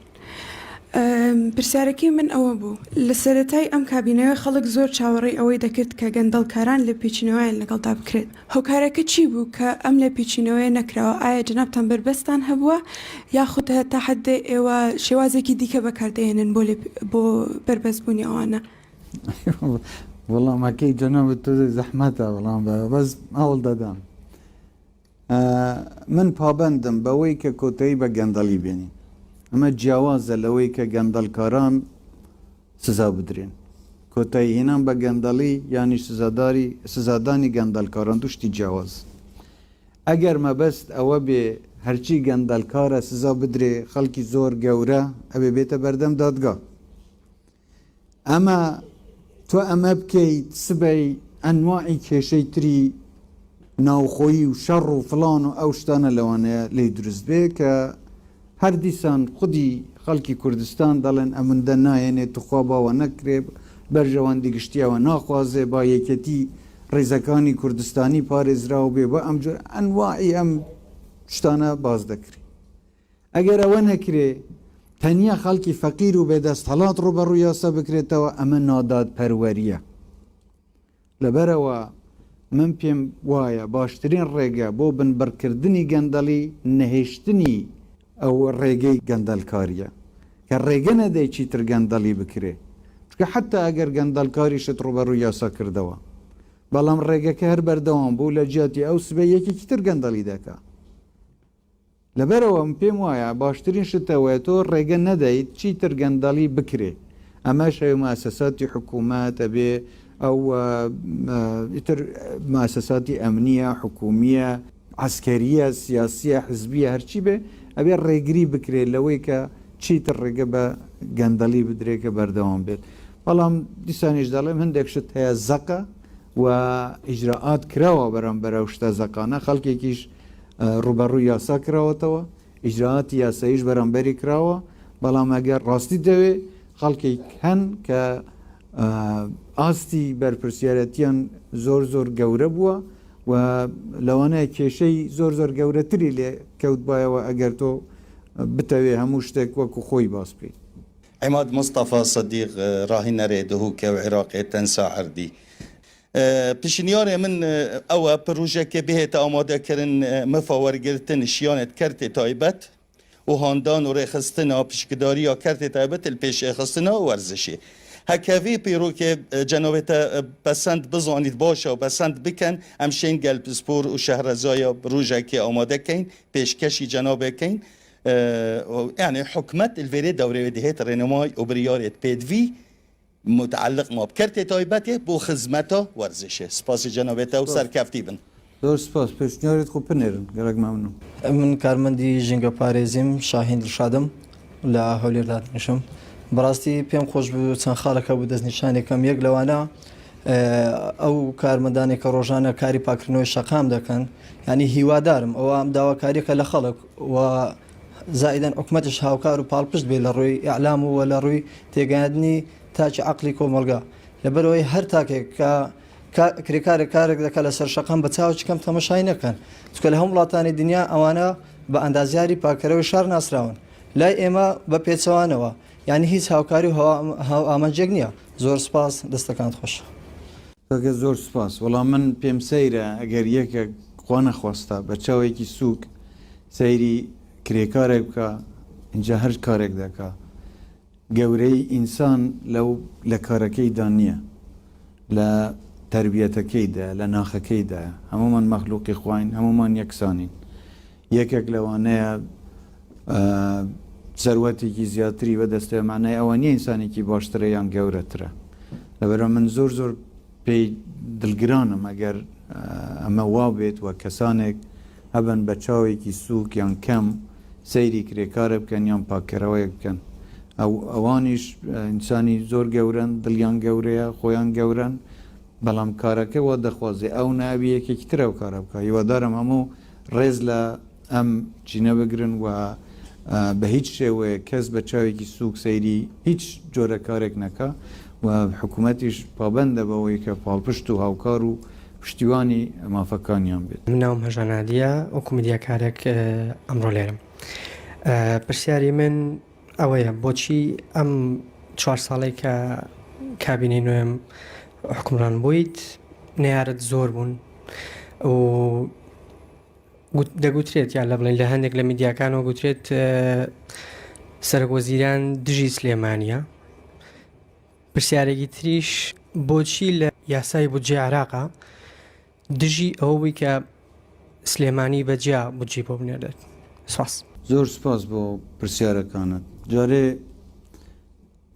پرسیارەکەی من ئەوە بوو لە سەرەتای ئەم کابینەوە خەڵک زۆر چاوەڕێی ئەوەی دەکرد کە گەندەڵکاران لە پێچینەوەیان لەگەڵدا بکرێت هۆکارەکە چی بوو کە ئەم لە پێچینەوەی نەکراوە ئایا جنابتان بربەستان هەبووە یاخود تا حدێ ئێوە شێوازێکی دیکە بەکاردێنن بۆ بربەستبوونی ئەوانە وەڵامەکەی جەنابەت تۆ زەحمەتە بەڵام بەس هەوڵ دەدام من پابەندم بەوەی کە کۆتایی بە گەندەڵی بێنی ئەمە جیاوازە لەوەی کە گەندەڵکاران سزا بدرێن کۆتایی هێنان بە گەندەڵی ینی سزادانی گەندەڵکاران دوشتی جیاواز ئەگەر مەبەست ئەوە بێ هەرچی گەندەڵکارە سزا بدرێ خەڵکی زۆر گەورە ئەوێ بێتە بەردەم دادگا ئەمە تۆ ئەمە بکەیت سبەی ئەنواعی کێشەی تری ناوخۆیی و شەڕ و فڵان و ئەو شتانە لەوانەیە لی دروست بێ کە هەر دیسان خودی خەڵکی کوردستان دەڵێن ئەمندە نایەنێت توخوا باوە نەکرێ بەرژەوەندی گشتیەوە ناخوازێ با یەکەتی ڕێزەکانی کوردستانی پارێزراو بێ بە ئەم جۆر ئەنواعی ئەم شتانە باز دەکرێ ئەگەر ئەوە نەکرێ تەنیا خەڵکی فەقیر و بێدەست هەڵات ڕوبەڕوو یاسا بکرێتەوە ئەمە ناداد پەروەریە لەبەرەوە من پێم وایە باشترین ڕێگە بۆ بنبڕکردنی گەندەڵی نەهێشتنی ئەو ڕێگەی گەندەڵکاریە کە ڕێگە نەدەی چیتر گەندەڵی بکرێ چکە حتا ئەگەر گەندەڵکاریشت ڕوبەڕوو یاسا کردەوە بەڵام ڕێگەکە هەر بەردەوام بوو لە جیاتی ئەو سبەی یەکێکی تر گەندەڵی دەکا لەبەرەوە پێم وایە باشترین شتەوەی تۆ ڕێگە نەدەیت چیتر گەندەڵی بکرێ ئەمە شەوی مؤسساتی حکوومەتە بێ ئەو ئیتر مؤسساتی ئەمنیە حکومیە عسکەریە سیاسیە حزبیە هەرچی بێ ئەبێ ڕێگری بکرێت لەوەی کە چیتر ڕێگە بە گەندەڵی بدرێکە بەردەوام بێت بەڵام دیسانیش دەڵێم هەندێک شت هەیە زەقە و ئیجراعات کراوە بەرامبەر ئەو شتە زەقانە خەڵکێکیش ڕوبەڕووی یاسا کراوەتەوە ئیجراعاتی یاساییش بەرامبەری کراوە بەڵام ئەگەر ڕاستی دەوێ خەڵکێک هەن کە ئاستی بەرپرسیارەتیان زۆر زۆر گەورە بووە و لەوانەیە کێشەی زۆر زۆر گەورەتری لێ کەوت بایەوە ئەگەر تۆ بتەوێ هەموو شتێک وەکو خۆی باس بکەیت عماد مصطفى صديق راهن ريدهوك وعراقي تنسى عردي بشنياري من أو بروجة كبيه تأماده كرن مفاور قرتن شيانة كرت تايبت وهاندان وريخستنا بشكداريا كرت تايبت البيش خستنا ورزشي هكذا بيروك جنوبتا بسند بزانيد باشا وبسند بكن امشين قلب سبور وشهر زايا بروجة كي آماده كين بيشكشي جنابه كين يعني حكمت الفيري دوري وديهات رينماي وبرياريت بيدفي متعلق ما بكرتي تايبته بو خدمته ورزشه سپاس جنابته و سرکفتی بن زۆر سپاس پێشنیارێت خۆ بنێرن گەرەک مەمنوو من کارمەندی ژینگە پارێزیم شاهین دڵشادم لە هەولێردا دانیشم بەڕاستی پێم خۆش بوو چەند خاڵەکە بوو دەستنیشانێکم یەک لەوانە ئەو کارمەندانێک کە ڕۆژانە کاری پاکردنەوەی شەقام دەکەن ینی هیوادارم ئەوە ئەم داواکاریەکە لە خەڵک و زائدەن حکومەتش هاوکار و پاڵپشت بێ لە ڕووی ئیعلام و لە ڕووی تێگەاندنی تاکی عقلی کۆمەلگا لەبەرەوەی هەر تاکێک کە کرێکارێک کارێک دەکە لەسەر شەقام بە چاوچکەم تەمەشای نەکەن چکە لە هەم وڵاتانی دنیا ئەوانە بە ئەندازیاری پاکەرەوەی شار ناسراون لای ئێمە بە پێچەوانەوە یعنی هیچ هاوکاری و ئامانجێک نییە زۆر سپاس دەستەکانت خۆش زۆر سپاس وەڵام من پێم سەیرە ئەگەر یەکێک خوا نەخواستا بە چاوێکی سووک سەیری کرێکارێک بکە اینجا هەر کارێک دەکا گەورەی ئینسان لەو لە کارەکەیدا نییە لە تربیەتەکەیدا لە ناخەکەیدا هەمومان مەخلوقی خواین هەمومان یەکسانین یەکێک لەوانەیە سەروەتێکی زیاتری بەدەستێ معنای ئەوە نییە ئینسانێکی باشترە یان گەورەترە لەبەرە من زۆر پێی دڵگرانم ئەگەر ئەمە وا بێت وە کەسانێک هەبن بە چاوێکی سووک یان کەم سەیری کرێکارە بکەن یان پاکەرەوەیە بکەن ئەوانیش ئینسانی زۆر گەورن دڵیان گەورەیە خۆیان گەورن بەڵام کارەکە وە دەخوازێ ئەو ناوی یەکێکی ترە و کارە بکە هیوادارم هەموو ڕێز لە ئەم چینە بگرن و بە هیچ شێوەیە کەس بە چاوێکی سووک سەیری هیچ جۆرە کارێک نەکە و حکوومەتیش پابندە بەوەی کە پاڵپشت و هاوکار و پشتیوانی مافەکانیان بێت من ناوم هەژانادیە وەکو میدیاکارێک ئەمڕۆ لێرم پرسیاری من ئەوەیە بۆچی ئەم 4 ساڵێک کە کابینەی نوێم حکومڕان بوویت نەیارەت زۆر بوون و دەگوترێت یان لە بڵێن لە هەندێک لە میدیاکانەوە گوترێت سەرۆکوەزیران دژی سلێمانیە پرسیارێکی تریش بۆچی لە یاسای بودجێ عێراقا دژی ئەوەی کە سلێمانی بەجیا بودجێ بۆ بنێرێت سپاس زۆر سپاس بۆ پرسیارەکانت جارێ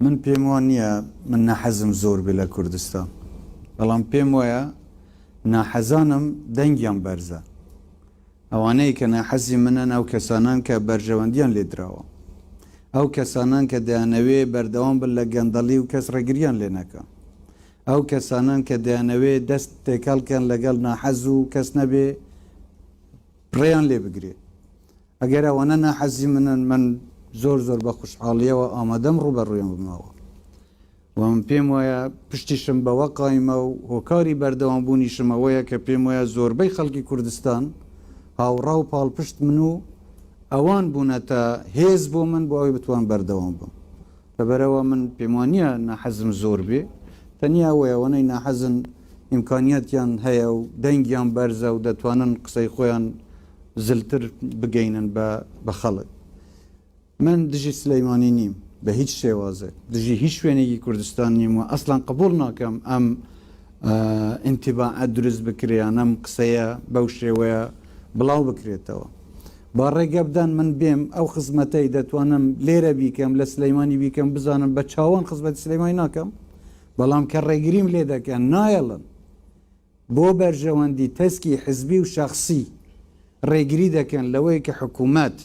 من پێم وان نییە من نەحەزم زۆر بێ لە کوردستان بەڵام پێم وایە ناحەزانم دەنگیان بەرزە ئەوانەی کە ناحەزی منن ئەو کەسانان کە بەرژەوەندیان لێدراوە ئەو کەسانان کە دەیانەوێ بەردەوام بن لە گەندەڵی و کەس ڕێگریان لێ نەکە ئەو کەسانان کە دەیانەوێ دەست تێکەڵکەن لەگەڵ ناحەز و کەس نەبێ ڕێیان لێ بگرێت ئەگەر ئەوانە ناحەزی منن من زۆر بە خوشحاڵیەوە ئامادەم ڕوبەڕوویان بمەوە و من پێم وایە پشتیشم بەوە قایمە و هۆکاری بەردەوام بوونیشم ئەوەیە کە پێم وایە زۆربەی خەڵکی کوردستان هاوڕا و پاڵپشت من و ئەوان بوونەتە هێز بۆ من بۆ ئەوی بتوان بەردەوام بم لەبەرەوە من پێم وانییە ناحەزم زۆر بێ تەنیا ئەوەی ناحەزن ئیمکانیەتیان هەیە و دەنگیان بەرزە و دەتوانن قسەی خۆیان زلتر بگەینن بە خەڵک من دژی سلەیمانی نیم بە هیچ شێوازێک دژی هیچ شوێنێکی کوردستان نیم و ئەسڵان قبول ناکەم ئەم ئینتیباعەت دروست بکرێیان ئەم قسەیە بەو شێوەیە بڵاو بکرێتەوە با ڕێگە بدەن من بێم ئەو خزمەتەی دەتوانم لێرە بیکەم لە سلەیمانی بیکەم بزانم بە چاوان خزمەتی سلەیمانی ناکەم بەڵام کە ڕێگریم لێ دەکەن نایەڵن بۆ بەرژەوەندی تەسکی حزبی و شەخصی ڕێگری دەکەن لەوەی کە حکوومەت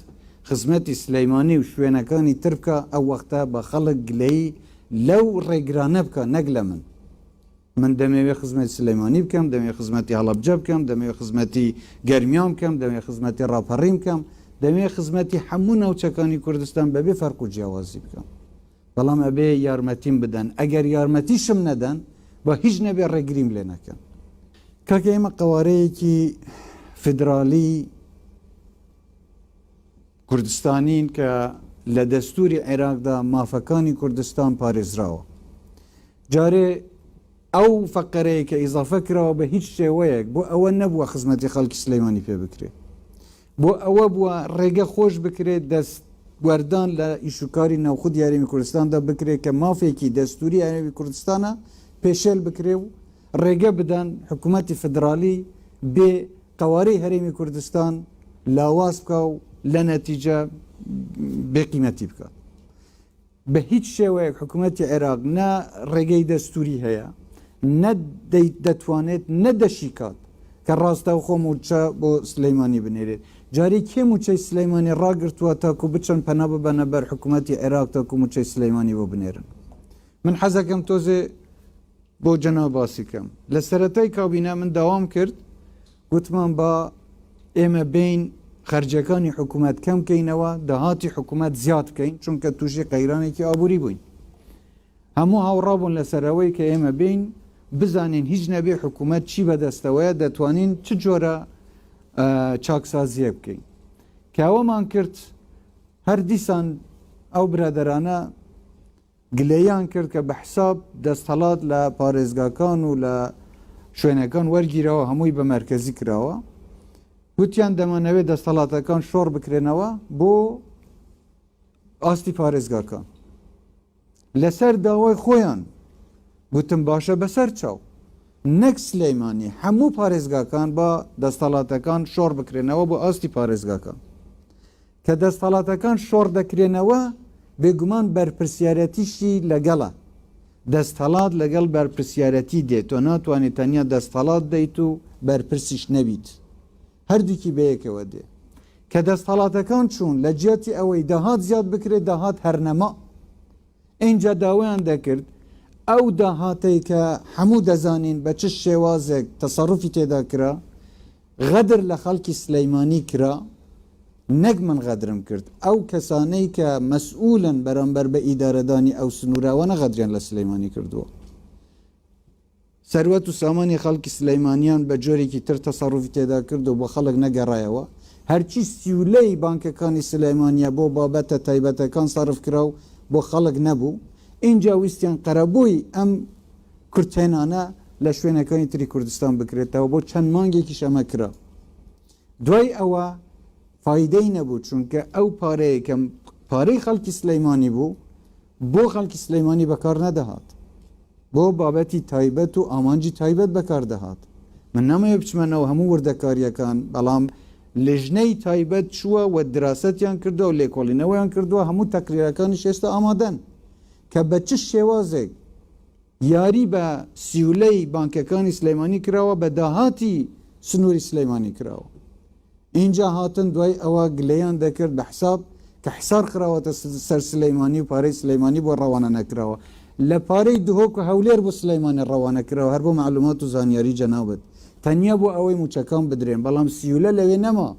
خزمەتی سلەیمانی و شوێنەکانی تر بکە ئەو وەختە بە خەڵک گلەی لەو ڕێگرانە بکە نەک لە من دەمەوێت خزمەتی سلەیمانی بکەم دەمەوێت خزمەتی هەڵەبجە بکەم دەمەوێت خزمەتی گەرمیان بکەم دەمەوێت خزمەتی ڕاپەڕی بکەم دەمەوێت خزمەتی هەموو ناوچەکانی کوردستان بەبێ فەرق و جیاوازی بکەم بەڵام ئەبێ یارمەتیم بدەن ئەگەر یارمەتیشم نەدەن بە هیچ نەبێ ڕێگریم لێ نەکەن کاکە ئێمە قوارەیەکی فدرالی کوردستانین کە لە دەستوری عێراقدا مافەکانی کوردستان پارێزراوە. جارێ ئەو فەقەرەیە کە ئیزافە کراوە بە هیچ شێوەیەک بۆ ئەوە نەبووە خزمەتی خەڵکی سلەیمانی پێ بکرێت، بۆ ئەوە بووە ڕێگە خۆش بکرێت دەست وەردان لە ئیشوکاری ناوخود یاریمی کوردستاندا بکرێت کە مافێکی دەستوری یاریمی کوردستانە پێشێل بکرێ و ڕێگە بدەن حکوومەتی فدرالی بێ قوارەی هەرێمی کوردستان لاواز بکە و لە نەتیجە بێقیمەتی بکات. بە هیچ شێوەیەک حکوومەتی عێراق نە ڕێگەی دەستوری هەیە، نە دەتوانێت نەدەشیکات کە ڕاستە و خۆم وچە بۆ سلەیمانی بنێرێت. جاری کێ موچەی سلەیمانی ڕاگرتووە تاکو بچن پەنا ببەنە بەر حکوومەتی عێراق تاکو موچەی سلەیمانی بۆ بنێرن. من حەزەکەم تۆزێ بۆ جەناب باسی کەم. لە سەرەتای کابینە من داوام کرد گوتمان بە ئێمە بین خەرجەکانی حکوومەت کەم بکەینەوە، داهاتی حکوومەت زیاد بکەین چونکە تووشی قەیرانێکی ئابووری بووین. هەموو هاوڕابوون لەسەرەوەی کە ئێمە بین بزانین هیچ نەبێ حکوومەت چی بەدەستەوەیە دەتوانین چ جۆرە چاکسازیە بکەین. کاوەمان کرد هەر دیسان ئەو برادەرانە گلەیان کرد کە بە حساب دەستهەڵات لە پارێزگاکان و لە شوێنەکان وەرگیرەوە هەمووی بە مەرکەزی کراوە. گوتیان دەمانەوێت دەستهەڵاتەکان شۆڕ بکرێنەوە بۆ ئاستی پارێزگاکان. لەسەر داوای خۆیان گوتم باشە بەسەر چاو نەک سلەیمانی هەموو پارێزگاکان بە دەستهەڵاتەکان شۆڕ بکرێنەوە بۆ ئاستی پارێزگاکان. کە دەستهەڵاتەکان شۆڕ دەکرێنەوە بێگومان بەرپرسیارەتیشی لەگەڵە. دەستهەڵات لەگەڵ بەرپرسیارەتی دێت و ناتوانێت تەنیا دەستهەڵات دەیت و بەرپرسیش نەبیت، هەردووکی بەیەکەوە دێ. کە دەستهەڵاتەکان چوون لە جیاتی ئەوەی داهات زیاد بکرێت داهات هەرنەما. اینجا داوایان دەکرد ئەو داهاتەی کە هەموو دەزانین بە چ شێوازێک تەسەڕوفی تێدا کرا، غەدر لە خەڵکی سلەیمانی کرا، نەک من غەدرم کرد. ئەو کەسانەی کە مەسئولن بەرامبەر بە ئیدارەدانی ئەو سنوورەوە نەغەدریان لە سلەیمانی کردووە. سەروەت و سامانی خەڵکی سلەیمانیان بە جۆرێکی تر تەسەڕوفی تێدا کرد و بۆ خەڵک نەگەڕایەوە. هەرچی سیولەی بانکەکانی سلەیمانیە بۆ بابەتە تایبەتەکان سەرف کرا و بۆ خەڵک نەبوو. اینجا ویستیان قەرەبووی ئەم کورتێنانە لە شوێنەکانی تری کوردستان بکرێتەوە بۆ چەند مانگێکی شەمە کرا. دوای ئەوە فایدەی نەبوو چونکە ئەو پارەیە کە پارەی خەڵکی سلەیمانی بوو بۆ خەڵکی سلەیمانی بەکار نەدەهات، بۆ بابەتی تایبەت و ئامانجی تایبەت بەکاردەهات. من نامەوێ بچمەنەوە هەموو وردەکاریەکان، بەڵام لێژنەی تایبەت چووە و دراسەتیان کردووە و لێکۆڵینەوەیان کردووە، هەموو تەقریرەکانیش ئێستا ئامادەن کە بە چ شێوازێک یاری بە سیولەی بانکەکانی سلەیمانی کراوە بە داهاتی سنووری سلەیمانی کراوە. اینجا هاتن دوای ئەوە گلەیان دەکرد بە حساب کە حسار کراوەتە سەر سلەیمانی و پارەی سلەیمانی بۆ ڕەوانە نەکراوە. لە پارەی دهۆک و هەولێر بۆ سلەیمانی ڕەوانە کراوە، هەر بۆ معلومات و زانیاری جەنابەت، تەنیا بۆ ئەوەی موچەکان بدرێن، بەڵام سیولە لەوێ نەما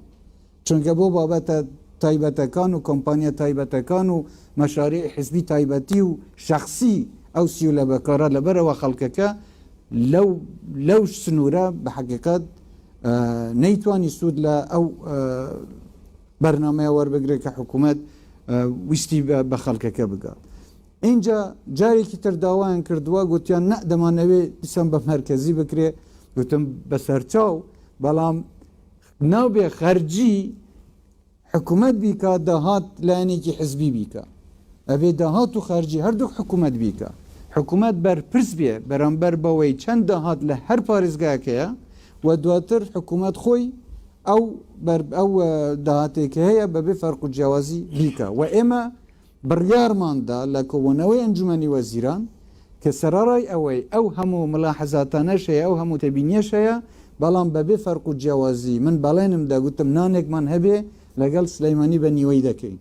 چونکە بۆ بابەتە تایبەتەکان و کۆمپانیا تایبەتەکان و مەشاریع حزبی تایبەتی و شخصی ئەو سیولە بەکارە لەبەرەوە خەڵکەکە لەو سنوورە بە حەقیقەت نەیتوانی سوود لە ئەو بەرنامەیە وەربگرێت کە حکوومەت ویستی بە خەڵکەکە بگات. اینجا جارێکی تر داوایان کردووە، گوتیان نە دەمانەوێت دیسان بە مەرکەزی بکرێ. گوتم بەسەرچاو، بەڵام ناوبێ خەرجی حکوومەت بیکە داهات لایەنێکی حزبی بیکە، ئەبێ داهات و خەرجی هەردوو حکوومەت بیکە. حکوومەت بەرپرس بێ بەرامبەر بەوەی چەند داهات لە هەر پارێزگاکەیە و دواتر حکوومەت خۆی ئەو داهاتێکە هەیە بەبێ فەرق و جیاوازی بیکە. و ئێمە بڕیارماندا لە کۆبوونەوەی ئەنجومەنی وەزیران کە سەرڕای ئەوەی ئەو هەموو ملاحەزاتانەش هەیە، ئەو هەموو تەبینیەش هەیە، بەڵام بەبێ فەرق و جیاوازی من بەڵێنمدا گوتم نانێکمان هەبێ لەگەڵ سلەیمانی بە نیوەی دەکەین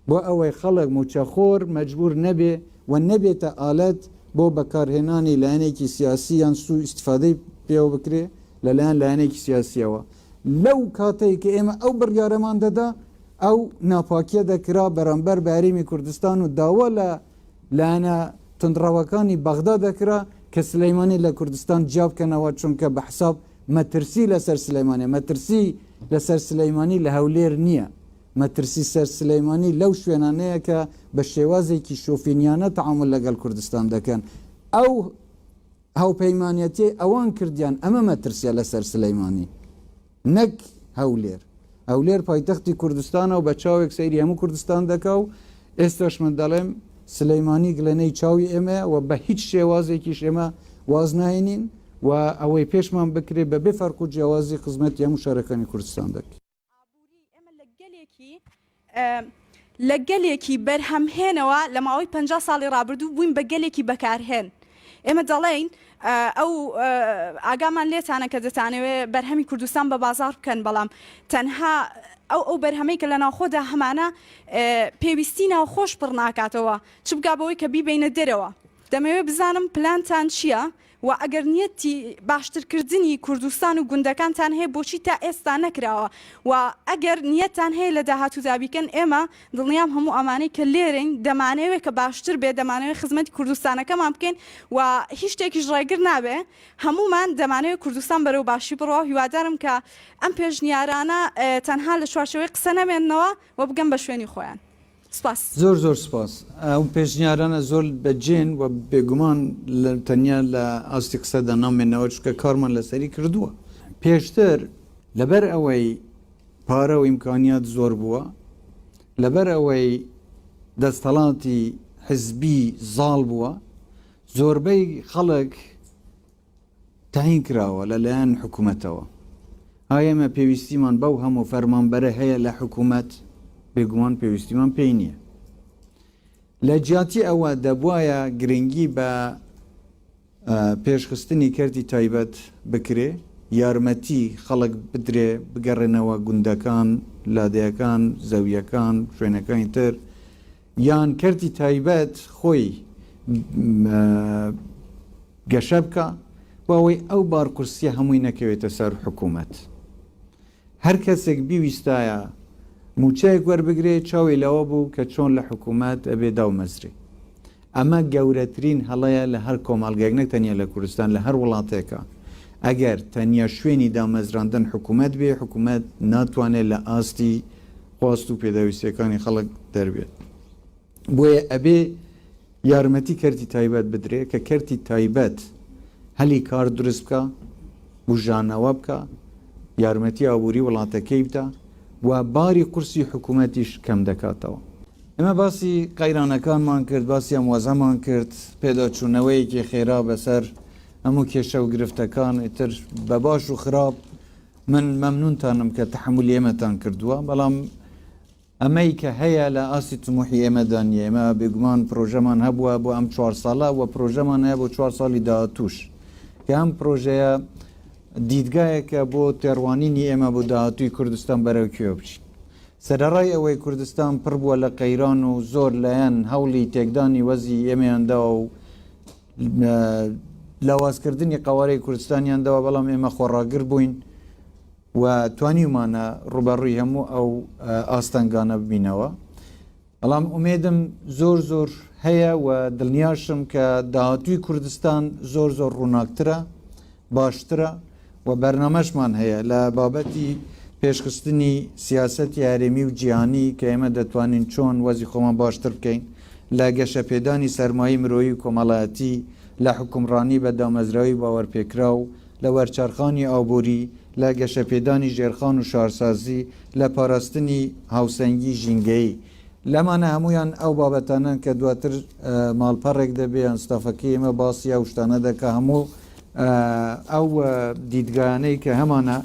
بۆ ئەوەی خەڵک موچەخۆر مەجبور نەبێ و نەبێتە ئالەت بۆ بەکارهێنانی لایەنێکی سیاسی یان سوء ئیستیفادەی پێوە بکرێ لەلایەن لایەنێکی سیاسیەوە. لەو کاتێک کە ئێمە ئەو بڕیارەمان دەدا، ئەو ناپاکیە دەکرا بەرامبەر بە هەرێمی کوردستان و داوا لە لایەنە تندڕەوەکانی بەغدا دەکرا کە سلەیمانی لە کوردستان جیا بکەنەوە، چونکە بە حساب مەترسی لەسەر سلەیمانی، مەترسی لەسەر سلەیمانی لە هەولێر نییە، مەترسی سەر سلەیمانی لەو شوێنانەیە کە بە شێوازێکی شۆفینیانە تعامل لەگەڵ کوردستان دەکەن ئەو هاوپەیمانەتی ئەوان کردیان ئەمە مەترسیە لەسەر سلەیمانی نەک هەولێر پایتەختی کوردستانە و بە چاوێک سەیری هەموو کوردستان دەکا و ئێستاش من دەڵێم سلەیمانی گلەنەی چاوی ئێمە و بە هیچ شێوازێکیش ئێمە واز ناهێنین و ئەوەی پێشمان بکرێ بە بێفەرق و جیاوازی خزمەتی هەموو شارەکانی کوردستان دەکەین. لە گەلێکی بەرهەمهێنەوە لە ماوەی 50 ساڵی ڕابردوو بووین بە گەلێکی بەکارهێن. ئێمە دەڵێن ئەو ئاگامان لێتانە کە دەتانەوێت بەرهەمی کوردستان بە بازار بکەن بەڵام تەنها ئەو بەرهەمەی کە لە ناوخۆدا هەمانە پێویستی ناوخۆش پڕ ناکاتەوە چ بگابەوەی کە بیبینە دەرەوە. دەمەوێت بزانم پلانتان چییە و ئەگەر نیەتی باشترکردنی کوردستان و گوندەکانتان هەیە بۆچی تا ئێستا نەکراوە و ئەگەر نیەتان هەیە لە داهاتوودا بیکەن ئێمە دڵنیام هەموو ئەمانەی کە لێرەین دەمانەوێت کە باشتر بێ دەمانەوێت خزمەتی کوردستانەکەمان بکەین و هیچ شتێکیش ڕێگر نابێ هەمومان دەمانەوێت کوردستان بەرەو باشی بڕۆ هیوادارم کە ئەم پێشنیارانە تەنها لە چوارچەوەی قسە نەمێننەوە و بگەم بە شوێنی خۆیان. زۆر سپاس ئەو پێشنیارانە زۆر بەجێن و بێگومان تەنیا لە ئاستی قسەدا نامێنەوە چکە کارمان لەسەری کردووە پێشتر لەبەر ئەوەی پارە و ئیمکانیات زۆر بووە لەبەر ئەوەی دەستەڵاتی حزبی زاڵ بووە زۆربەی خەڵک تاین کراوە لەلایەن حکوومەتەوە ئایەمە پێویستیمان بەو هەموو فەرمانبەرە هەیە لە حکوومەت بێگومان پێویستیمان پێی نییە لە جیاتی ئەوە دەبواە گرنگی بە پێشخستنی کردی تایبەت بکرێ یارمەتی خەڵک بدرێ بگەڕێنەوە گوندەکان لادەیەکان زەویەکان شوێنەکانی تر یان کردی تایبەت خۆی گەشە بکە بۆەوەی ئەو بارکورسیە هەمووی نەکەوێتە سەر حکوومەت هەر کەسێک بیویستایە موچەیەک وەربگرێ چاوی لەوە بوو کە چۆن لە حکوومەت ئەبێ داومەزرێ ئەمە گەورەترین هەڵەیە لە هەر کۆمەڵگەیەک نەک تەنیا لە کوردستان لە هەر وڵاتێکە ئەگەر تەنیا شوێنی دامەزراندن حکوومەت بێ حکوومەت ناتوانێت لە ئاستی خواست و پێداویستیەکانی خەڵک دەربێت بۆیە ئەبێ یارمەتی کردی تایبەت بدرێ کە کردی تایبەت هەلی کار دروست بکە بژانەوە بکە یارمەتی ئابووری وڵاتەکەی بدە و باری قورسی حکوومەتیش کەم دەکاتەوە ئێمە باسی قەیرانەکانمان کرد باسی ئەموازەمان کرد پێداچوونەوەیەکی خێرا بەسەر هەموو کێشە و گرفتەکان ئیتر بە باش و خراپ من مەمنونتانم کە تەحمولی ئێمەتان کردووە بەڵام ئەمەی کە هەیە لە ئاسی تموحی ئێمەدانیە ئێمە بێگومان پرۆژەمان هەبووە بۆ ئەم 4 ساڵە و پرۆژەمان هەیە بۆ 4 ساڵی داهاتووش کە ئەم پرۆژەیە دیدگایەکە بۆ تێڕوانینی ئێمە بۆ داهاتووی کوردستان بەرەوکوێ بچین سەرەڕای ئەوەی کوردستان پڕ بووە لە قەیران و زۆر لایەن هەوڵی تێکدانی وەزی ئێمەیانداوە و لاوازکردنی قەوارەی کوردستانیانداوە بەڵام ئێمە خۆڕاگر بووین و توانیمانە ڕوبەڕووی هەموو ئەو ئاستەنگانە ببینەوە بەڵام ئومێدم زۆر هەیە و دڵنیاشم کە داهاتووی کوردستان زۆر ڕووناکترە باشترە و بەرنامەشمان هەیە لە بابەتی پێشخستنی سیاسەتی هەرێمی و جیهانی کە ئێمە دەتوانین چۆن وەزی خۆمان باشتر بکەین لە گەشە پێدانی سەرمایی مرۆیی و کۆمەڵایەتی لە حکومڕانی بە دامەزراوی باوەڕپێکرا و لە وەرچارخانی ئابووری لە گەشە پێدانی ژێرخان و شارسازی لە پاراستنی هاوسەنگی ژینگەیی لەمانە هەمویان ئەو بابەتانە کە دواتر ماڵپەڕێک دەبێ ئەنستافەکەی ئێمە باسی ئەو شتانە دەکە هەموو ئەو دیدگانەی کە هەمانە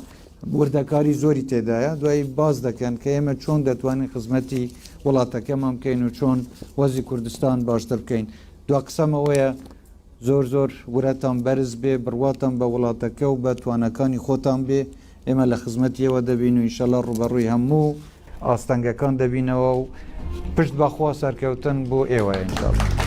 وردەکاری زۆری تێدایە دوای باز دەکەن کە ئێمە چۆن دەتوانین خزمەتی وڵاتەکەمان بکەین و چۆن وەزی کوردستان باشتر بکەین دو قسەمەوەیە زۆر ورەتان بەرز بێ بڕواتان بە وڵاتەکە و بە توانەکانی خۆتان بێ ئێمە لە خزمەتیەوە دەبین و ئینشەڵا ڕوبەڕووی هەموو ئاستەنگەکان دەبینەوە و پشت بەخوا سەرکەوتن بۆ ئێوە ئینشەڵا